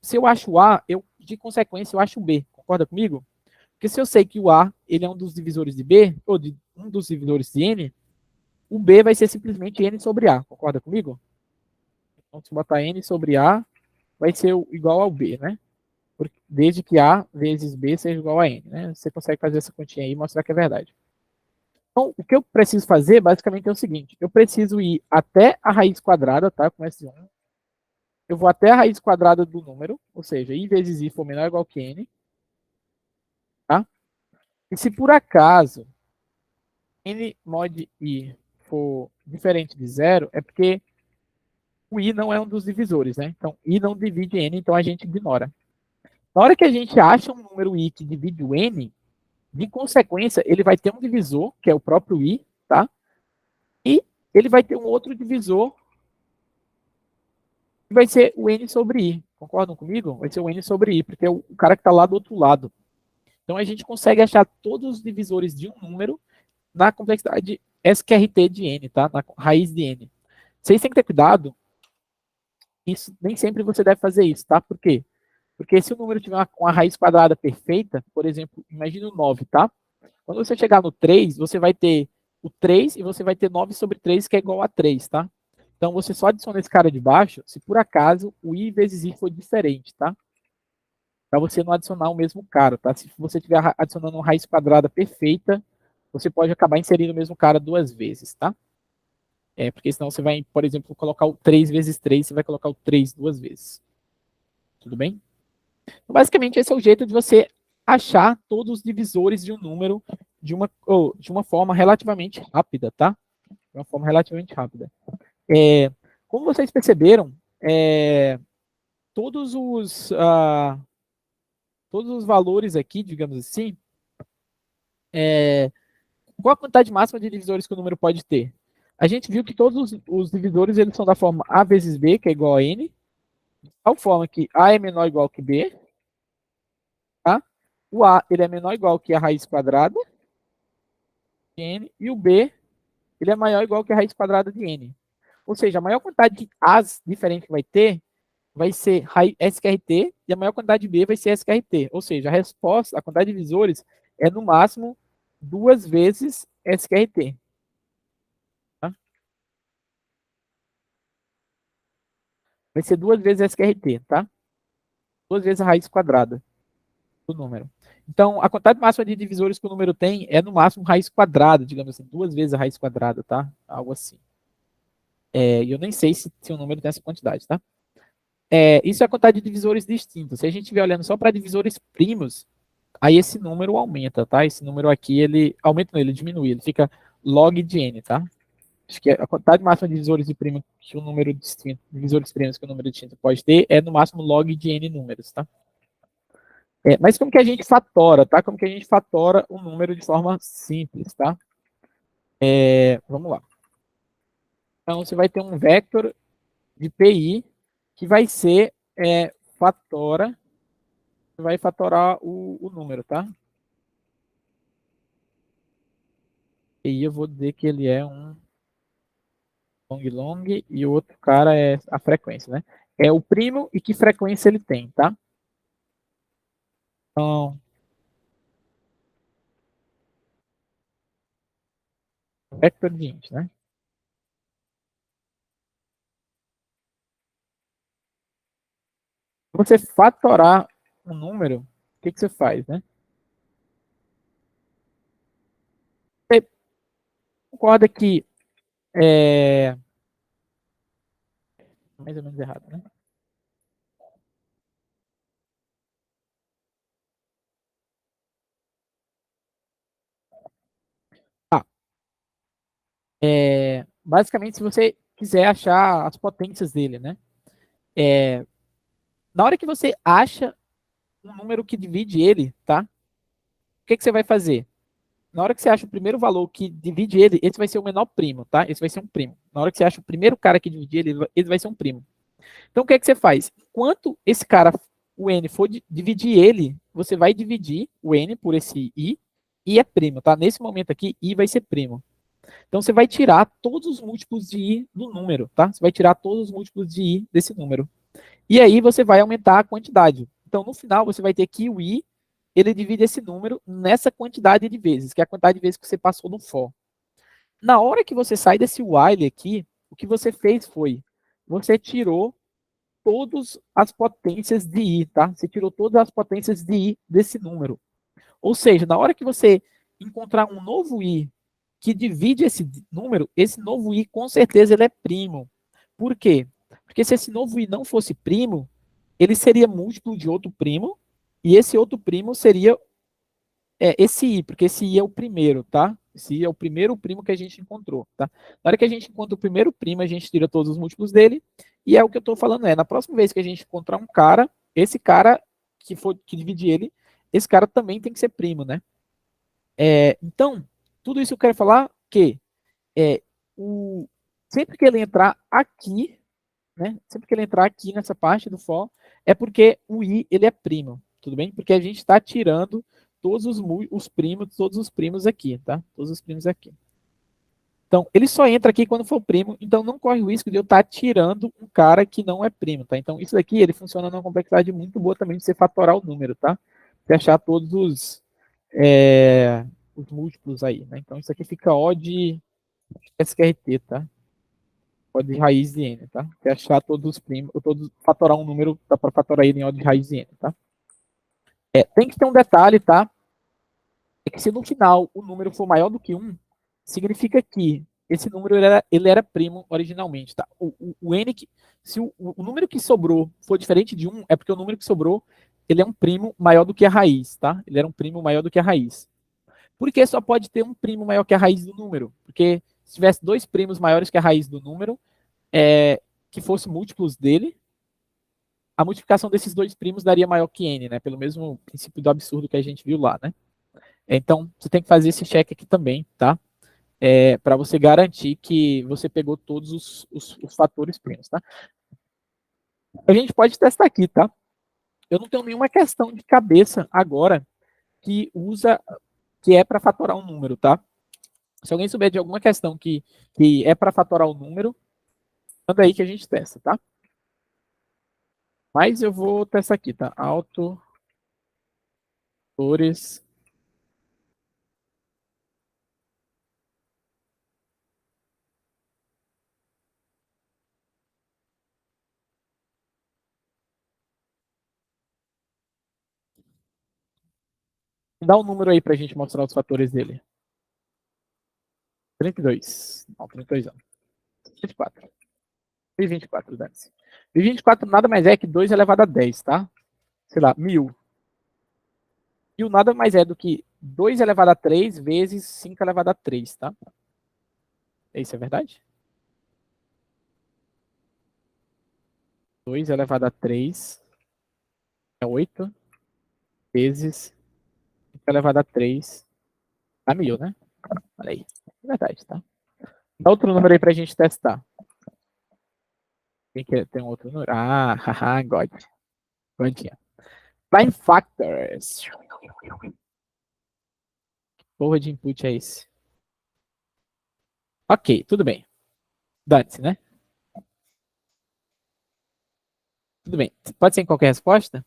se eu acho o A, de consequência, eu acho o B. Concorda comigo? Porque se eu sei que o A ele é um dos divisores de B, ou de um dos divisores de N, o B vai ser simplesmente N sobre A. Concorda comigo? Então, se eu botar N sobre A, vai ser igual ao B, né? Desde que A vezes B seja igual a N, né? Você consegue fazer essa continha aí e mostrar que é verdade. Então, o que eu preciso fazer, basicamente, é o seguinte. Eu preciso ir até a raiz quadrada, tá? Com S1. Eu vou até a raiz quadrada do número, ou seja, I vezes I for menor ou igual que N, tá? E se por acaso N mod I for diferente de zero, é porque o I não é um dos divisores, né? Então, I não divide N, então a gente ignora. Na hora que a gente acha um número I que divide o N, de consequência, ele vai ter um divisor, que é o próprio I, tá? E ele vai ter um outro divisor, que vai ser o N sobre I. Concordam comigo? Vai ser o N sobre I, porque é o cara que está lá do outro lado. Então a gente consegue achar todos os divisores de um número na complexidade SQRT de N, tá? Na raiz de N. Vocês têm que ter cuidado, isso, nem sempre você deve fazer isso, tá? Por quê? Porque se o número tiver uma raiz quadrada perfeita, por exemplo, imagine o 9, tá? Quando você chegar no 3, você vai ter o 3 e você vai ter 9 sobre 3, que é igual a 3, tá? Então você só adiciona esse cara de baixo se por acaso o I vezes I for diferente, tá? Para você não adicionar o mesmo cara, tá? Se você estiver adicionando uma raiz quadrada perfeita, você pode acabar inserindo o mesmo cara duas vezes, tá? Porque senão você vai, por exemplo, colocar o 3 vezes 3, você vai colocar o 3 duas vezes. Tudo bem? Então, basicamente, esse é o jeito de você achar todos os divisores de um número de uma forma relativamente rápida, tá? De uma forma relativamente rápida. Como vocês perceberam, todos os, todos os valores aqui, digamos assim, qual a quantidade máxima de divisores que o número pode ter? A gente viu que todos os divisores eles são da forma A vezes B, que é igual a N, de tal forma que A é menor ou igual que B, tá? O A ele é menor ou igual que a raiz quadrada de N, e o B ele é maior ou igual que a raiz quadrada de N. Ou seja, a maior quantidade de A's diferente que vai ser SQRT, e a maior quantidade de B vai ser SQRT. Ou seja, a resposta, a quantidade de divisores é no máximo duas vezes SQRT. Tá? Vai ser duas vezes SQRT, tá? Duas vezes a raiz quadrada do número. Então, a quantidade máxima de divisores que o número tem é no máximo raiz quadrada, digamos assim, duas vezes a raiz quadrada, tá? Algo assim. E eu nem sei se o número tem essa quantidade, tá? Isso é a quantidade de divisores distintos. Se a gente estiver olhando só para divisores primos, aí esse número aumenta, tá? Esse número aqui, ele aumenta, não, ele diminui, ele fica log de n, tá? Acho que a quantidade máxima de divisores de primo que o número distinto, divisores primos que o número distinto pode ter é no máximo log de n números, tá? Mas como que a gente fatora, tá? Como que a gente fatora o número de forma simples, tá? Vamos lá. Então, você vai ter um vector de PI que vai ser fatora, vai fatorar o número, tá? E eu vou dizer que ele é um long long e o outro cara é a frequência, né? É o primo e que frequência ele tem, tá? Então, vector de int, né? Se você fatorar um número, o que você faz, né? Você concorda que é mais ou menos errado, né? Ah, basicamente, se você quiser achar as potências dele, né? Na hora que você acha um número que divide ele, tá? O que você vai fazer? Na hora que você acha o primeiro valor que divide ele, esse vai ser o menor primo, tá? Esse vai ser um primo. Na hora que você acha o primeiro cara que divide ele vai ser um primo. Então, o que você faz? Enquanto esse cara, o n, for dividir ele, você vai dividir o n por esse i é primo, tá? Nesse momento aqui, i vai ser primo. Então, você vai tirar todos os múltiplos de i do número, tá? Você vai tirar todos os múltiplos de i desse número. E aí, você vai aumentar a quantidade. Então, no final, você vai ter que o i, ele divide esse número nessa quantidade de vezes, que é a quantidade de vezes que você passou no for. Na hora que você sai desse while aqui, o que você fez foi, você tirou todas as potências de i, tá? Você tirou todas as potências de i desse número. Ou seja, na hora que você encontrar um novo i que divide esse número, esse novo i com certeza ele é primo. Por quê? Porque se esse novo i não fosse primo, ele seria múltiplo de outro primo, e esse outro primo seria esse i, porque esse i é o primeiro, tá? Esse i é o primeiro primo que a gente encontrou, tá? Na hora que a gente encontra o primeiro primo, a gente tira todos os múltiplos dele, e é o que eu estou falando, na próxima vez que a gente encontrar um cara, esse cara que divide ele, esse cara também tem que ser primo, né? Então, tudo isso eu quero falar que é, o, sempre que ele entrar aqui, né? Sempre que ele entrar aqui nessa parte do for, é porque o i ele é primo, tudo bem? Porque a gente está tirando todos os primos, todos os primos aqui, tá? Todos os primos aqui. Então, ele só entra aqui quando for primo, então não corre o risco de eu estar tirando um cara que não é primo, tá? Então, isso daqui, ele funciona numa complexidade muito boa também de você fatorar o número, tá? Você achar todos os múltiplos aí, né? Então, isso aqui fica O de SQRT, tá? O de raiz de n, tá? Você achar todos os primos, fatorar um número, dá para fatorar ele em O de raiz de n, tá? Tem que ter um detalhe, tá? É que se no final o número for maior do que 1, significa que esse número ele era primo originalmente, tá? O n que, se o número que sobrou for diferente de 1, é porque o número que sobrou ele é um primo maior do que a raiz, tá? Ele era um primo maior do que a raiz. Por que só pode ter um primo maior que a raiz do número? Porque se tivesse dois primos maiores que a raiz do número, que fossem múltiplos dele, a multiplicação desses dois primos daria maior que n, né? Pelo mesmo princípio do absurdo que a gente viu lá, né? Então, você tem que fazer esse check aqui também, tá? Para você garantir que você pegou todos os fatores primos, tá? A gente pode testar aqui, tá? Eu não tenho nenhuma questão de cabeça agora que é para fatorar um número, tá? Se alguém souber de alguma questão que é para fatorar o número, manda aí que a gente testa, tá? Mas eu vou testar aqui, tá? Autores. Dá um número aí pra gente mostrar os fatores dele. 32. Não, 32 não. 24. 1024, dane-se. 1024 nada mais é que 2 elevado a 10, tá? Sei lá, 1000. 1000 nada mais é do que 2 elevado a 3 vezes 5 elevado a 3, tá? Isso é verdade? 2 elevado a 3 é 8 vezes 5 elevado a 3 dá 1000, né? Olha aí. É verdade, tá? Dá outro número aí pra gente testar. Tem um outro número? Ah, haha, God. Godinha. Prime Factors. Porra de input é esse? Ok, tudo bem. Dane-se, né? Tudo bem. Pode ser em qualquer resposta?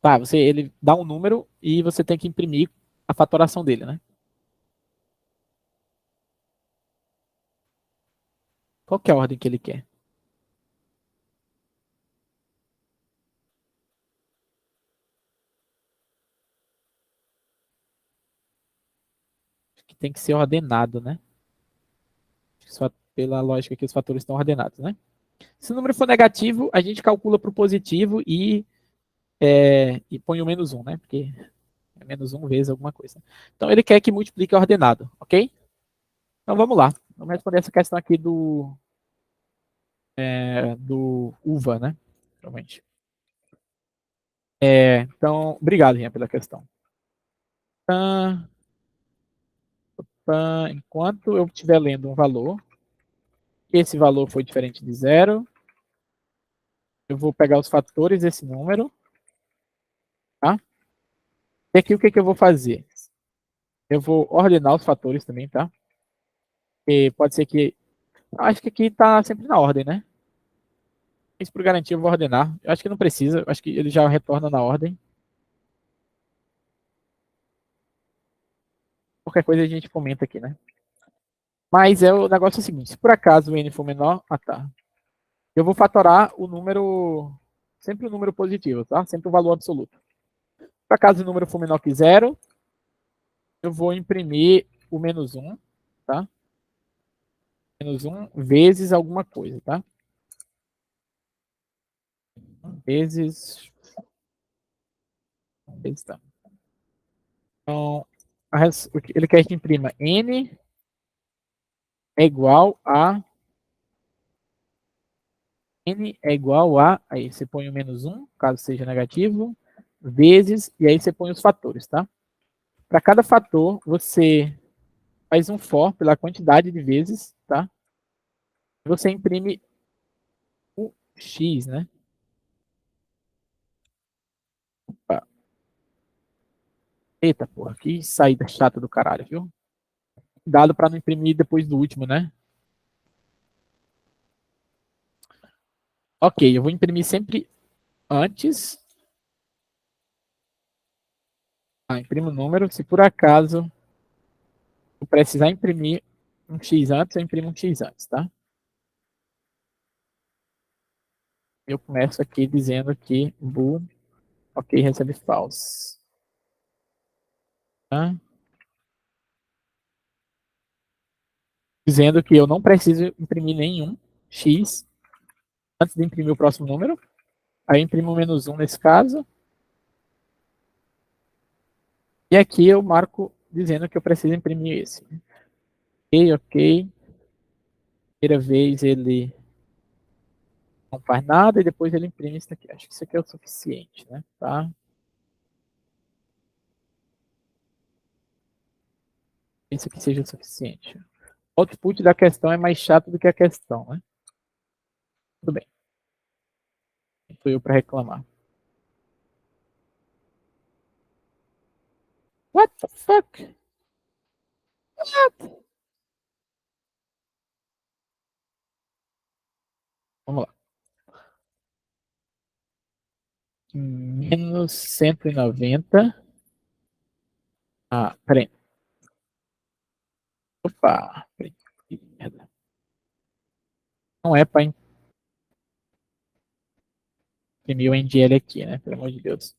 Tá, ele dá um número e você tem que imprimir a fatoração dele, né? Qual que é a ordem que ele quer? Acho que tem que ser ordenado, né? Só pela lógica que os fatores estão ordenados, né? Se o número for negativo, a gente calcula para o positivo e põe o menos um, né? Porque é menos um vezes alguma coisa. Então ele quer que multiplique ordenado, ok? Então vamos lá. Vamos responder essa questão aqui do uva, né? Realmente. Então, obrigado, Rian, pela questão. Ah, enquanto eu estiver lendo um valor, esse valor foi diferente de zero, eu vou pegar os fatores desse número, tá? E aqui o que eu vou fazer? Eu vou ordenar os fatores também, tá? E pode ser que. Acho que aqui tá sempre na ordem, né? Isso por garantia eu vou ordenar. Eu acho que não precisa, eu acho que ele já retorna na ordem. Qualquer coisa a gente comenta aqui, né? Mas o negócio é o seguinte: se por acaso o n for menor. Ah, tá. Eu vou fatorar o número. Sempre o número positivo, tá? Sempre o valor absoluto. Por acaso o número for menor que zero, eu vou imprimir o menos um, tá? Menos um vezes alguma coisa, tá? Vezes. Vezes, tá. Então, ele quer que imprima n é igual a. N é igual a. Aí você põe o menos um, caso seja negativo, vezes, e aí você põe os fatores, tá? Para cada fator, você faz um for pela quantidade de vezes, tá? Você imprime o x, né? Opa. Eita, porra, que saída chata do caralho, viu? Dado para não imprimir depois do último, né? Ok, eu vou imprimir sempre antes. Imprimo o número. Se por acaso eu precisar imprimir um x antes, eu imprimo um x antes, tá? Eu começo aqui dizendo que bool, ok, recebe false. Tá? Dizendo que eu não preciso imprimir nenhum x antes de imprimir o próximo número. Aí eu imprimo menos um nesse caso. E aqui eu marco dizendo que eu preciso imprimir esse. Ok, ok. Primeira vez ele não faz nada e depois ele imprime isso aqui. Acho que isso aqui é o suficiente, né? Tá? Isso aqui seja o suficiente. O output da questão é mais chato do que a questão, né? Tudo bem. Estou eu para reclamar. What the fuck? What? Vamos lá. Menos 190. Ah, peraí. Opa. Peraí. Que merda. Não é para imprimir o NGL aqui, né? Pelo amor de Deus.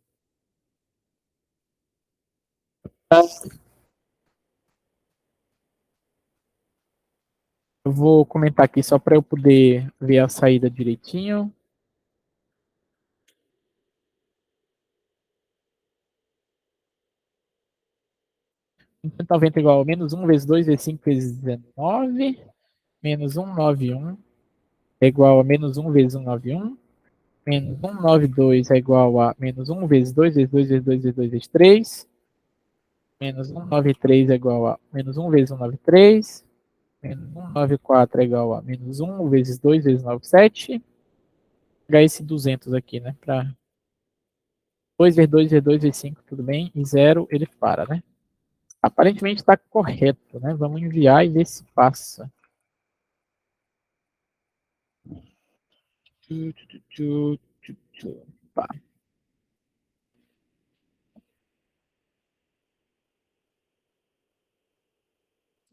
Eu vou comentar aqui só para eu poder ver a saída direitinho. Então, 90 igual a menos 1 vezes 2 vezes 5 vezes 19. Menos 191 é igual a menos 1 vezes 191. Menos 192 é igual a menos 1 vezes 2 vezes 2 vezes 2 vezes 2 vezes 3. Menos 193 é igual a menos 1 vezes 193. Menos 194 é igual a menos 1 vezes 2 vezes 97. Pegar esse 200 aqui, né? Para 2 vezes 2 vezes 2 vezes 5, tudo bem. E 0, ele para, né? Aparentemente está correto, né? Vamos enviar e ver se passa. Pá.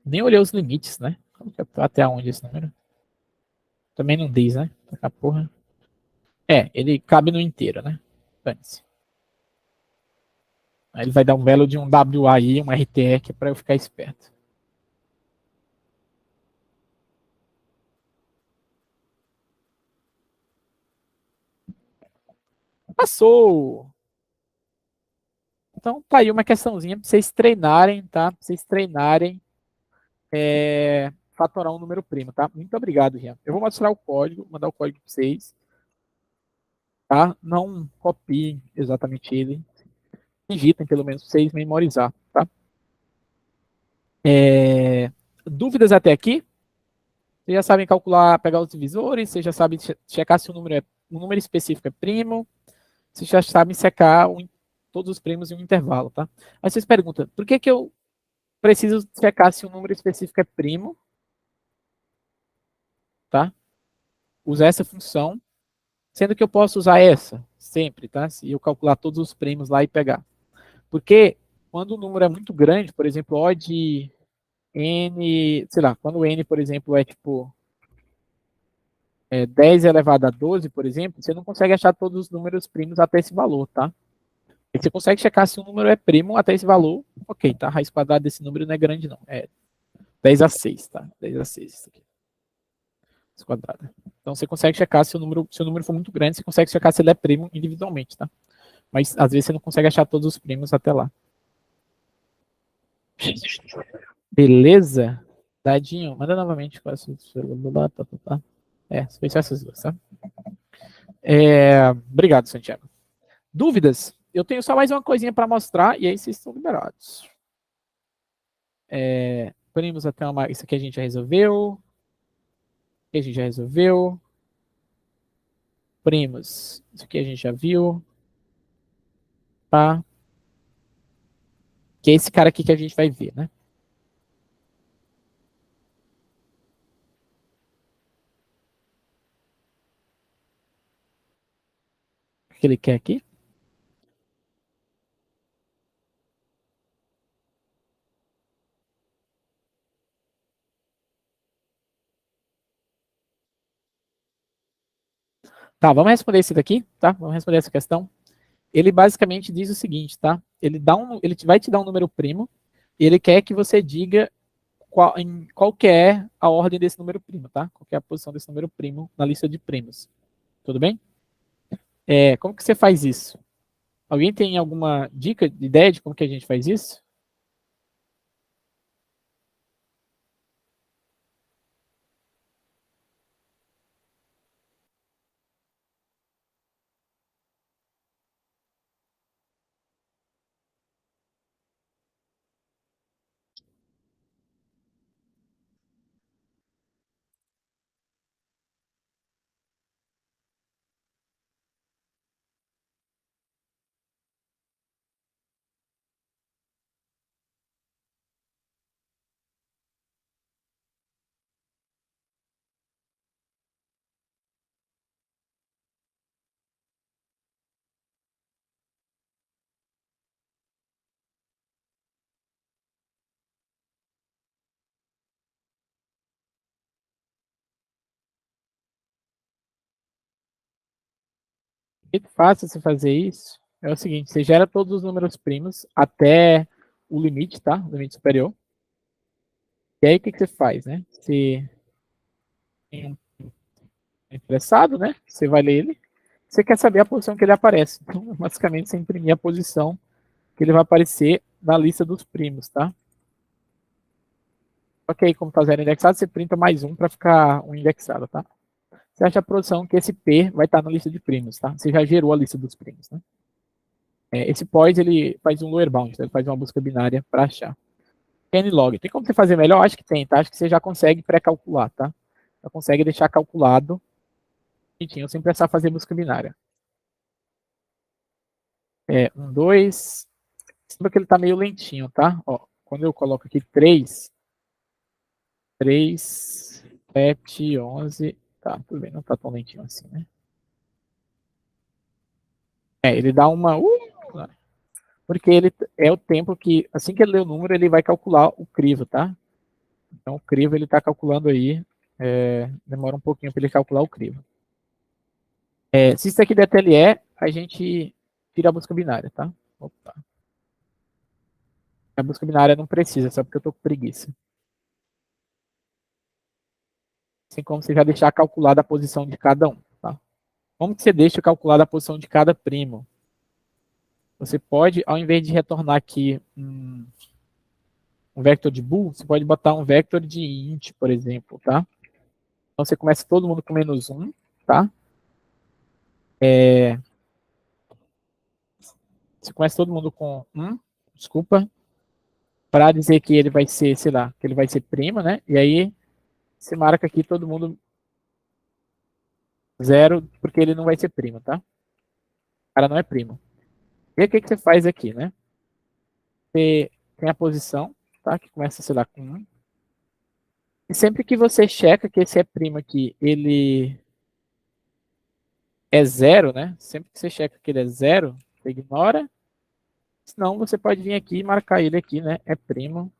Nem olhei os limites, né? Até onde esse número? Também não diz, né? A porra. É, ele cabe no inteiro, né? Dane-se. Aí ele vai dar um belo de um WA aí, um RTE, que é para eu ficar esperto. Passou! Então tá aí uma questãozinha para vocês treinarem, tá? Pra vocês treinarem fatorar um número primo, tá? Muito obrigado, Rian. Eu vou mostrar o código, mandar o código para vocês, tá? Não copiem exatamente ele. Digitem pelo menos para vocês memorizar, tá? Dúvidas até aqui? Vocês já sabem calcular, pegar os divisores, vocês já sabem checar se um número específico é primo, vocês já sabem secar todos os primos em um intervalo, tá? Aí vocês perguntam, por que que eu preciso checar se um número específico é primo, tá? Usar essa função, sendo que eu posso usar essa sempre, tá? Se eu calcular todos os primos lá e pegar. Porque quando o número é muito grande, por exemplo, O de n, sei lá, quando o n, por exemplo, é tipo 10 elevado a 12, por exemplo, você não consegue achar todos os números primos até esse valor, tá? E você consegue checar se o número é primo até esse valor, ok, tá? A raiz quadrada desse número não é grande, não. É 10 a 6, tá? 10 a 6, isso aqui. Raiz quadrada. Então você consegue checar se o número for muito grande, você consegue checar se ele é primo individualmente, tá? Mas às vezes você não consegue achar todos os primos até lá. Beleza? Dadinho, manda novamente. Foi só essas duas, tá? Obrigado, Santiago. Dúvidas? Eu tenho só mais uma coisinha para mostrar e aí vocês estão liberados. Primos até uma. Isso aqui a gente já resolveu. Aqui a gente já resolveu. Primos. Isso aqui a gente já viu. Tá? Que é esse cara aqui que a gente vai ver, né? O que ele quer aqui? Tá, vamos responder esse daqui, tá? Vamos responder essa questão. Ele basicamente diz o seguinte, tá? Ele vai te dar um número primo e ele quer que você diga qual que é a ordem desse número primo, tá? Qual que é a posição desse número primo na lista de primos. Tudo bem? Como que você faz isso? Alguém tem alguma dica, ideia de como que a gente faz isso? O jeito fácil de você fazer isso é o seguinte: você gera todos os números primos até o limite, tá? O limite superior. E aí o que, que você faz, né? tem um interessado, né? Você vai ler ele. Você quer saber a posição que ele aparece. Então, basicamente, você imprimir a posição que ele vai aparecer na lista dos primos, tá? Ok, como está zero indexado, você printa mais um para ficar um indexado, tá? Você acha a posição que esse P vai estar na lista de primos, tá? Você já gerou a lista dos primos, né? Esse POIS, ele faz um lower bound, tá? Ele faz uma busca binária para achar. Nlog, tem como você fazer melhor? Acho que tem, tá? Acho que você já consegue pré-calcular, tá? Já consegue deixar calculado, bonitinho, sem precisar fazer busca binária. 1, 2, lembra que ele tá meio lentinho, tá? Ó, quando eu coloco aqui 3, 7, 11, tá, tudo bem, não tá tão lentinho assim, né? Ele dá uma... porque ele é o tempo que, assim que ele lê o número, ele vai calcular o crivo, tá? Então, o crivo, ele tá calculando aí, demora um pouquinho para ele calcular o crivo. Se isso aqui der TLE, a gente tira a busca binária, tá? Opa. A busca binária não precisa, só porque eu tô com preguiça. Assim como você já deixar calculada a posição de cada um, tá? Como que você deixa calculada a posição de cada primo? Você pode, ao invés de retornar aqui um vector de bool, você pode botar um vector de int, por exemplo, tá? Então você começa todo mundo com -1, tá? Você começa todo mundo com 1, desculpa, para dizer que ele vai ser, sei lá, que ele vai ser prima, né? E aí você marca aqui todo mundo 0, porque ele não vai ser primo, tá? O cara não é primo. E aí o que você faz aqui, né? Você tem a posição, tá? Que começa, sei lá, com 1. E sempre que você checa que esse é primo aqui, ele é 0, né? Sempre que você checa que ele é 0, você ignora. Senão você pode vir aqui e marcar ele aqui, né? É primo.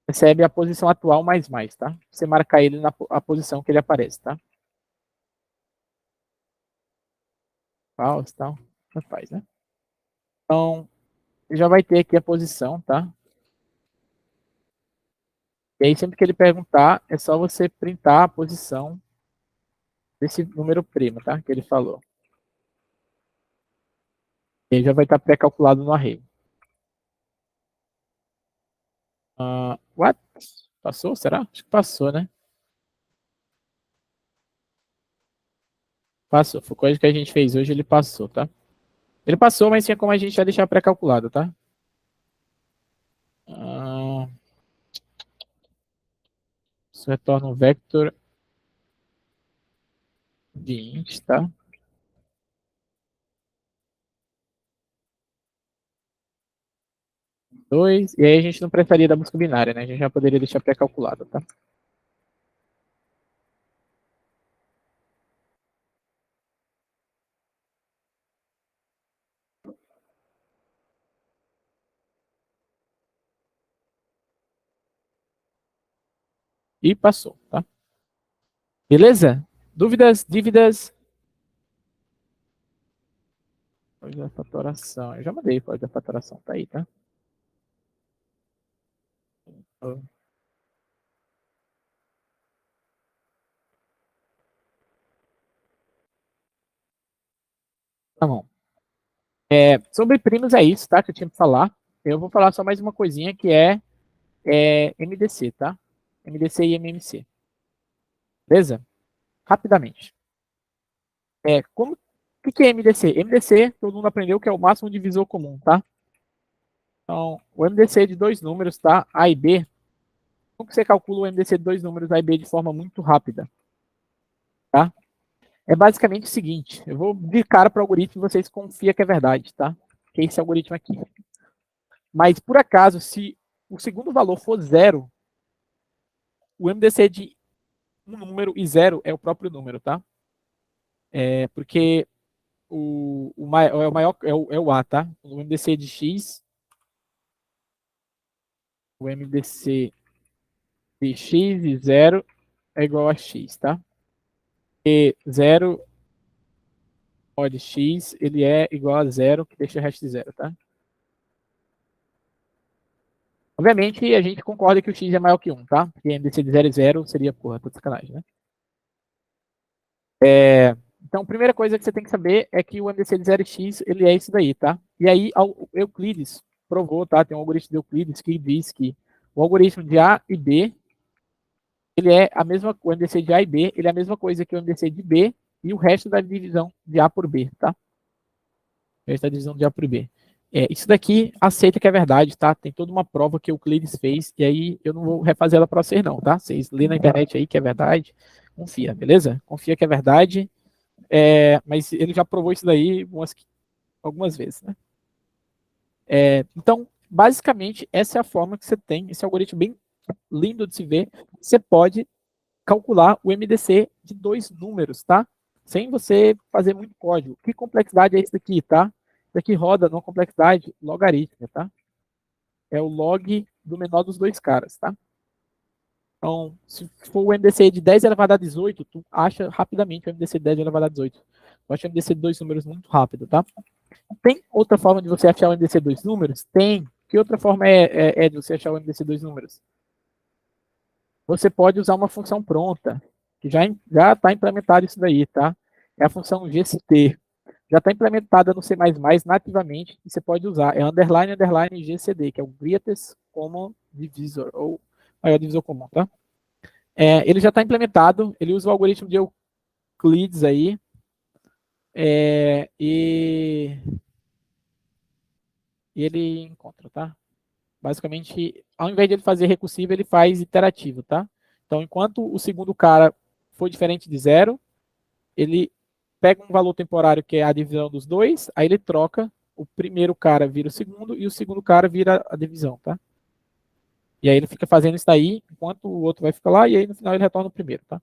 Recebe a posição atual mais, tá? Você marcar ele na a posição que ele aparece, tá? False, tal. Faz, né? Então, já vai ter aqui a posição, tá? E aí, sempre que ele perguntar, é só você printar a posição desse número primo, tá? Que ele falou. E aí já vai estar pré-calculado no array. What? Passou? Será? Acho que passou, né? Passou. Foi coisa que a gente fez hoje, ele passou, tá? Ele passou, mas tinha como a gente já deixar pré-calculado, tá? Isso retorna um vector de int, tá? Dois, e aí a gente não precisaria da busca binária, né? A gente já poderia deixar pré-calculado, tá? E passou, tá? Beleza? Dúvidas, dívidas? Pode da fatoração. Eu já mandei pode da fatoração, tá aí, tá? Tá bom. Sobre primos é isso, tá? Que eu tinha que falar. Eu vou falar só mais uma coisinha que é MDC, tá? MDC e MMC. Beleza? Rapidamente. O que é MDC? MDC, todo mundo aprendeu que é o máximo divisor comum, tá? Então, o MDC é de dois números, tá? A e B. Como que você calcula o MDC de dois números A e B de forma muito rápida? Tá? É basicamente o seguinte, eu vou de cara para o algoritmo e vocês confiam que é verdade, tá? Que é esse algoritmo aqui. Mas, por acaso, se o segundo valor for 0, o MDC de um número e 0 é o próprio número, tá? Porque o maior é o A, tá? O MDC de X, o MDC de X e 0 é igual a X, tá? E 0 mod X, ele é igual a 0, que deixa o resto de 0, tá? Obviamente, a gente concorda que o x é maior que 1, tá? Porque MDC de 0 e 0 seria, porra, tô de sacanagem, né? Então, a primeira coisa que você tem que saber é que o MDC de 0 e x, ele é isso daí, tá? E aí, o Euclides provou, tá? Tem um algoritmo de Euclides que diz que o algoritmo de A e B, ele é a mesma, o MDC de A e B, ele é a mesma coisa que o MDC de B e o resto da divisão de A por B, tá? O resto da divisão de A por B. Isso daqui aceita que é verdade, tá? Tem toda uma prova que o Euclides fez, e aí eu não vou refazer ela para vocês não, tá? Vocês lêem na internet aí que é verdade, confia, beleza? Confia que é verdade, mas ele já provou isso daí algumas vezes, né? Então, basicamente, essa é a forma que você tem, esse algoritmo bem lindo de se ver, você pode calcular o MDC de 2 números, tá? Sem você fazer muito código. Que complexidade é isso daqui, tá? Isso aqui roda numa complexidade logarítmica, tá? É o log do menor dos dois caras, tá? Então, se for o MDC de 10 elevado a 18, tu acha rapidamente o MDC de 10 elevado a 18. Tu acha o MDC de dois números muito rápido, tá? Tem outra forma de você achar o MDC de dois números? Tem. Que outra forma é de você achar o MDC de dois números? Você pode usar uma função pronta, que já está implementada isso daí, tá? É a função GCT. Já está implementada no C++ nativamente, e você pode usar. É underline, underline, GCD, que é o Greatest Common Divisor, ou maior divisor comum, tá? Ele já está implementado, ele usa o algoritmo de Euclides aí, e ele encontra, tá? Basicamente, ao invés de ele fazer recursivo, ele faz iterativo, tá? Então, enquanto o segundo cara for diferente de zero, ele pega um valor temporário que é a divisão dos dois, aí ele troca, o primeiro cara vira o segundo e o segundo cara vira a divisão, tá? E aí ele fica fazendo isso daí, enquanto o outro vai ficar lá, e aí no final ele retorna o primeiro, tá?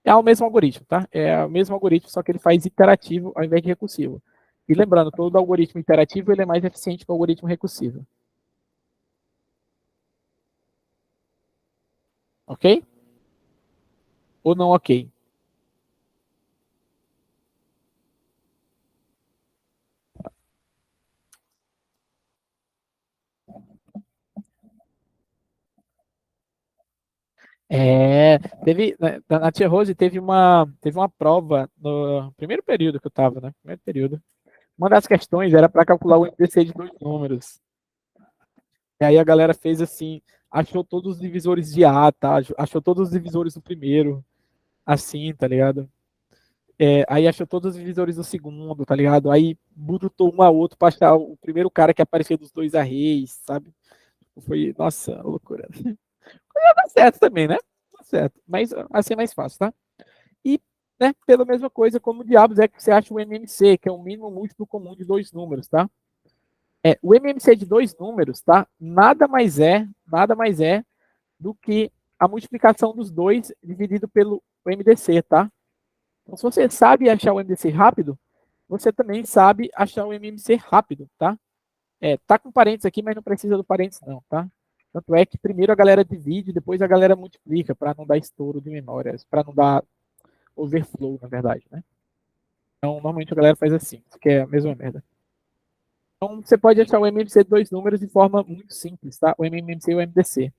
É o mesmo algoritmo, tá? É o mesmo algoritmo, só que ele faz iterativo ao invés de recursivo. E lembrando, todo algoritmo iterativo ele é mais eficiente que o algoritmo recursivo. Ok? Ou não ok? Teve, na Tia Rose teve uma prova no primeiro período que eu estava, né? Primeiro período. Uma das questões era para calcular o MDC de dois números. E aí a galera fez assim, achou todos os divisores de A, tá? Achou todos os divisores do primeiro, assim, tá ligado? Aí achou todos os divisores do segundo, tá ligado? Aí brutou um a outro para achar o primeiro cara que apareceu dos dois arrays, sabe? Foi, nossa, loucura. Dá certo também, né? Tá certo. Mas assim é mais fácil, tá? E, né, pela mesma coisa, como diabos é que você acha o MMC, que é o mínimo múltiplo comum de dois números, tá? O MMC de dois números, tá? Nada mais é do que a multiplicação dos dois dividido pelo MDC, tá? Então, se você sabe achar o MDC rápido, você também sabe achar o MMC rápido, tá? Tá com parênteses aqui, mas não precisa do parênteses não, tá? Tanto é que primeiro a galera divide, depois a galera multiplica, para não dar estouro de memórias, para não dar overflow, na verdade, né? Então, normalmente a galera faz assim, que é a mesma merda. Então, você pode achar o MMC de dois números de forma muito simples, tá? O MMC e o MDC.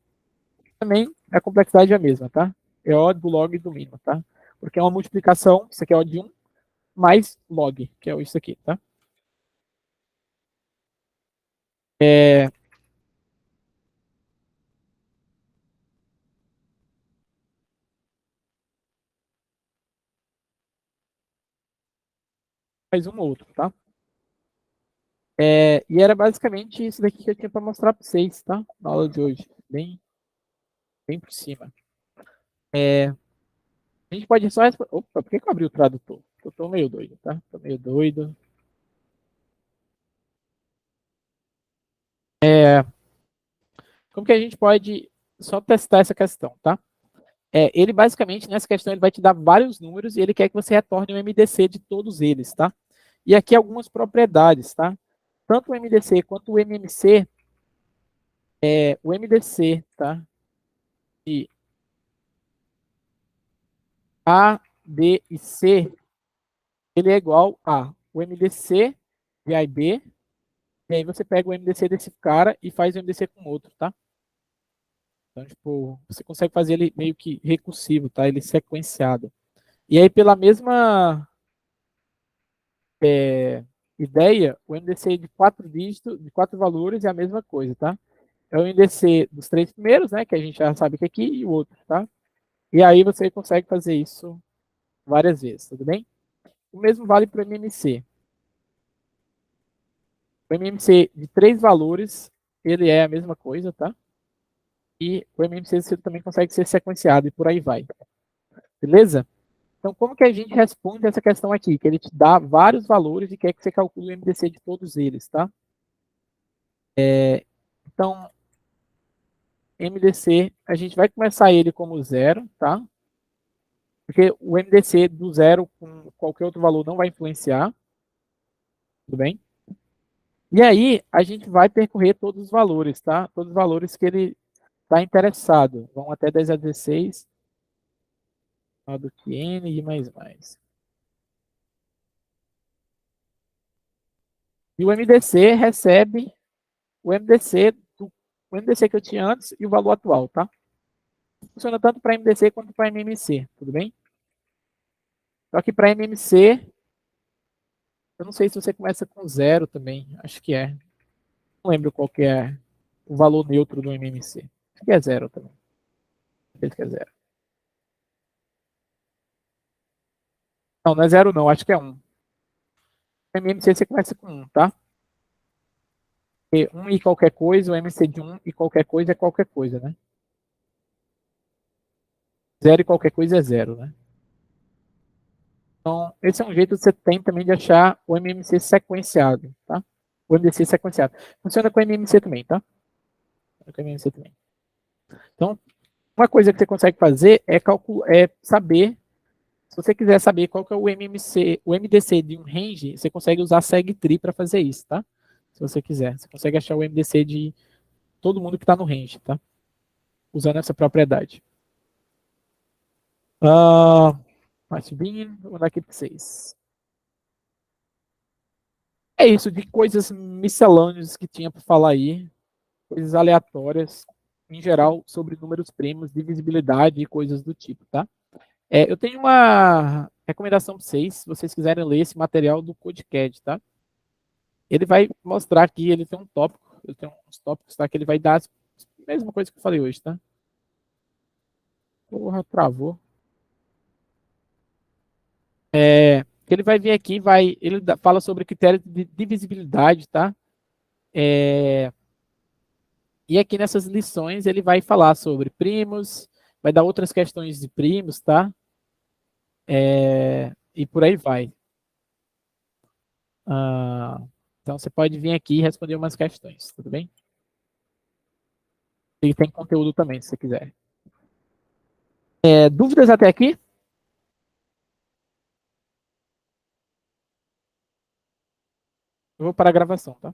Também a complexidade é a mesma, tá? É O do log do mínimo, tá? Porque é uma multiplicação, isso aqui é O de 1, mais log, que é isso aqui, tá? É, mais um ou outro, tá? E era basicamente isso daqui que eu tinha para mostrar para vocês, tá? Na aula de hoje. Bem, bem por cima. A gente pode só. Opa, por que eu abri o tradutor? Eu tô meio doido, tá? Tô meio doido. Como que a gente pode só testar essa questão, tá? Ele basicamente, nessa questão, ele vai te dar vários números e ele quer que você retorne o MDC de todos eles, tá? E aqui algumas propriedades, tá? Tanto o MDC quanto o MMC, o MDC, tá? De A, B e C, ele é igual a o MDC de A e B E aí você pega o MDC desse cara e faz o MDC com outro, tá? Então, tipo, você consegue fazer ele meio que recursivo, tá? Ele sequenciado. E aí, pela mesma ideia, o MDC de 4 dígitos, de 4 valores é a mesma coisa, tá? É o MDC dos 3 primeiros, né? Que a gente já sabe que aqui, e o outro, tá? E aí você consegue fazer isso várias vezes, tudo bem? O mesmo vale para o MMC. O MMC de 3 valores, ele é a mesma coisa, tá? E o MMC você também consegue ser sequenciado e por aí vai. Beleza? Então, como que a gente responde essa questão aqui? Que ele te dá vários valores e quer que você calcule o MDC de todos eles, tá? Então, MDC, a gente vai começar ele como 0, tá? Porque o MDC do 0 com qualquer outro valor não vai influenciar, tudo bem? E aí, a gente vai percorrer todos os valores, tá? Todos os valores que ele está interessado. Vão até 10 a 16, maior do que n e mais mais. E o MDC recebe o MDC, o MDC que eu tinha antes e o valor atual, tá? Funciona tanto para MDC quanto para MMC, tudo bem? Só que para MMC, eu não sei se você começa com 0 também, acho que é. Não lembro qual que é o valor neutro do MMC. Acho que é 0 também. Acho que é 0. Não, não é 0 não, acho que é 1. O MMC você começa com 1, tá? Porque 1 e qualquer coisa, o MC de 1 e qualquer coisa é qualquer coisa, né? 0 e qualquer coisa é 0, né? Então, esse é um jeito que você tem também de achar o MMC sequenciado, tá? O MDC sequenciado. Funciona com o MMC também, tá? Funciona com o MMC também. Então, uma coisa que você consegue fazer é, saber, se você quiser saber qual que é o MMC, o MDC de um range, você consegue usar segtree para fazer isso, tá? Se você quiser. Você consegue achar o MDC de todo mundo que está no range, tá? Usando essa propriedade. Mas subindo, vou mandar aqui para vocês. É isso, de coisas miscelâneas que tinha para falar aí, coisas aleatórias, em geral, sobre números primos, divisibilidade e coisas do tipo, tá? Eu tenho uma recomendação para vocês, se vocês quiserem ler esse material do CodeCAD, tá? Ele vai mostrar aqui, ele tem um tópico, ele tem uns tópicos, tá? Que ele vai dar a mesma coisa que eu falei hoje, tá? Porra, travou. Ele vai vir aqui, ele fala sobre critérios de divisibilidade, tá? E aqui nessas lições ele vai falar sobre primos, vai dar outras questões de primos, tá? E por aí vai. Então você pode vir aqui e responder umas questões, tudo bem? E tem conteúdo também, se você quiser. Dúvidas até aqui? Eu vou para a gravação, tá?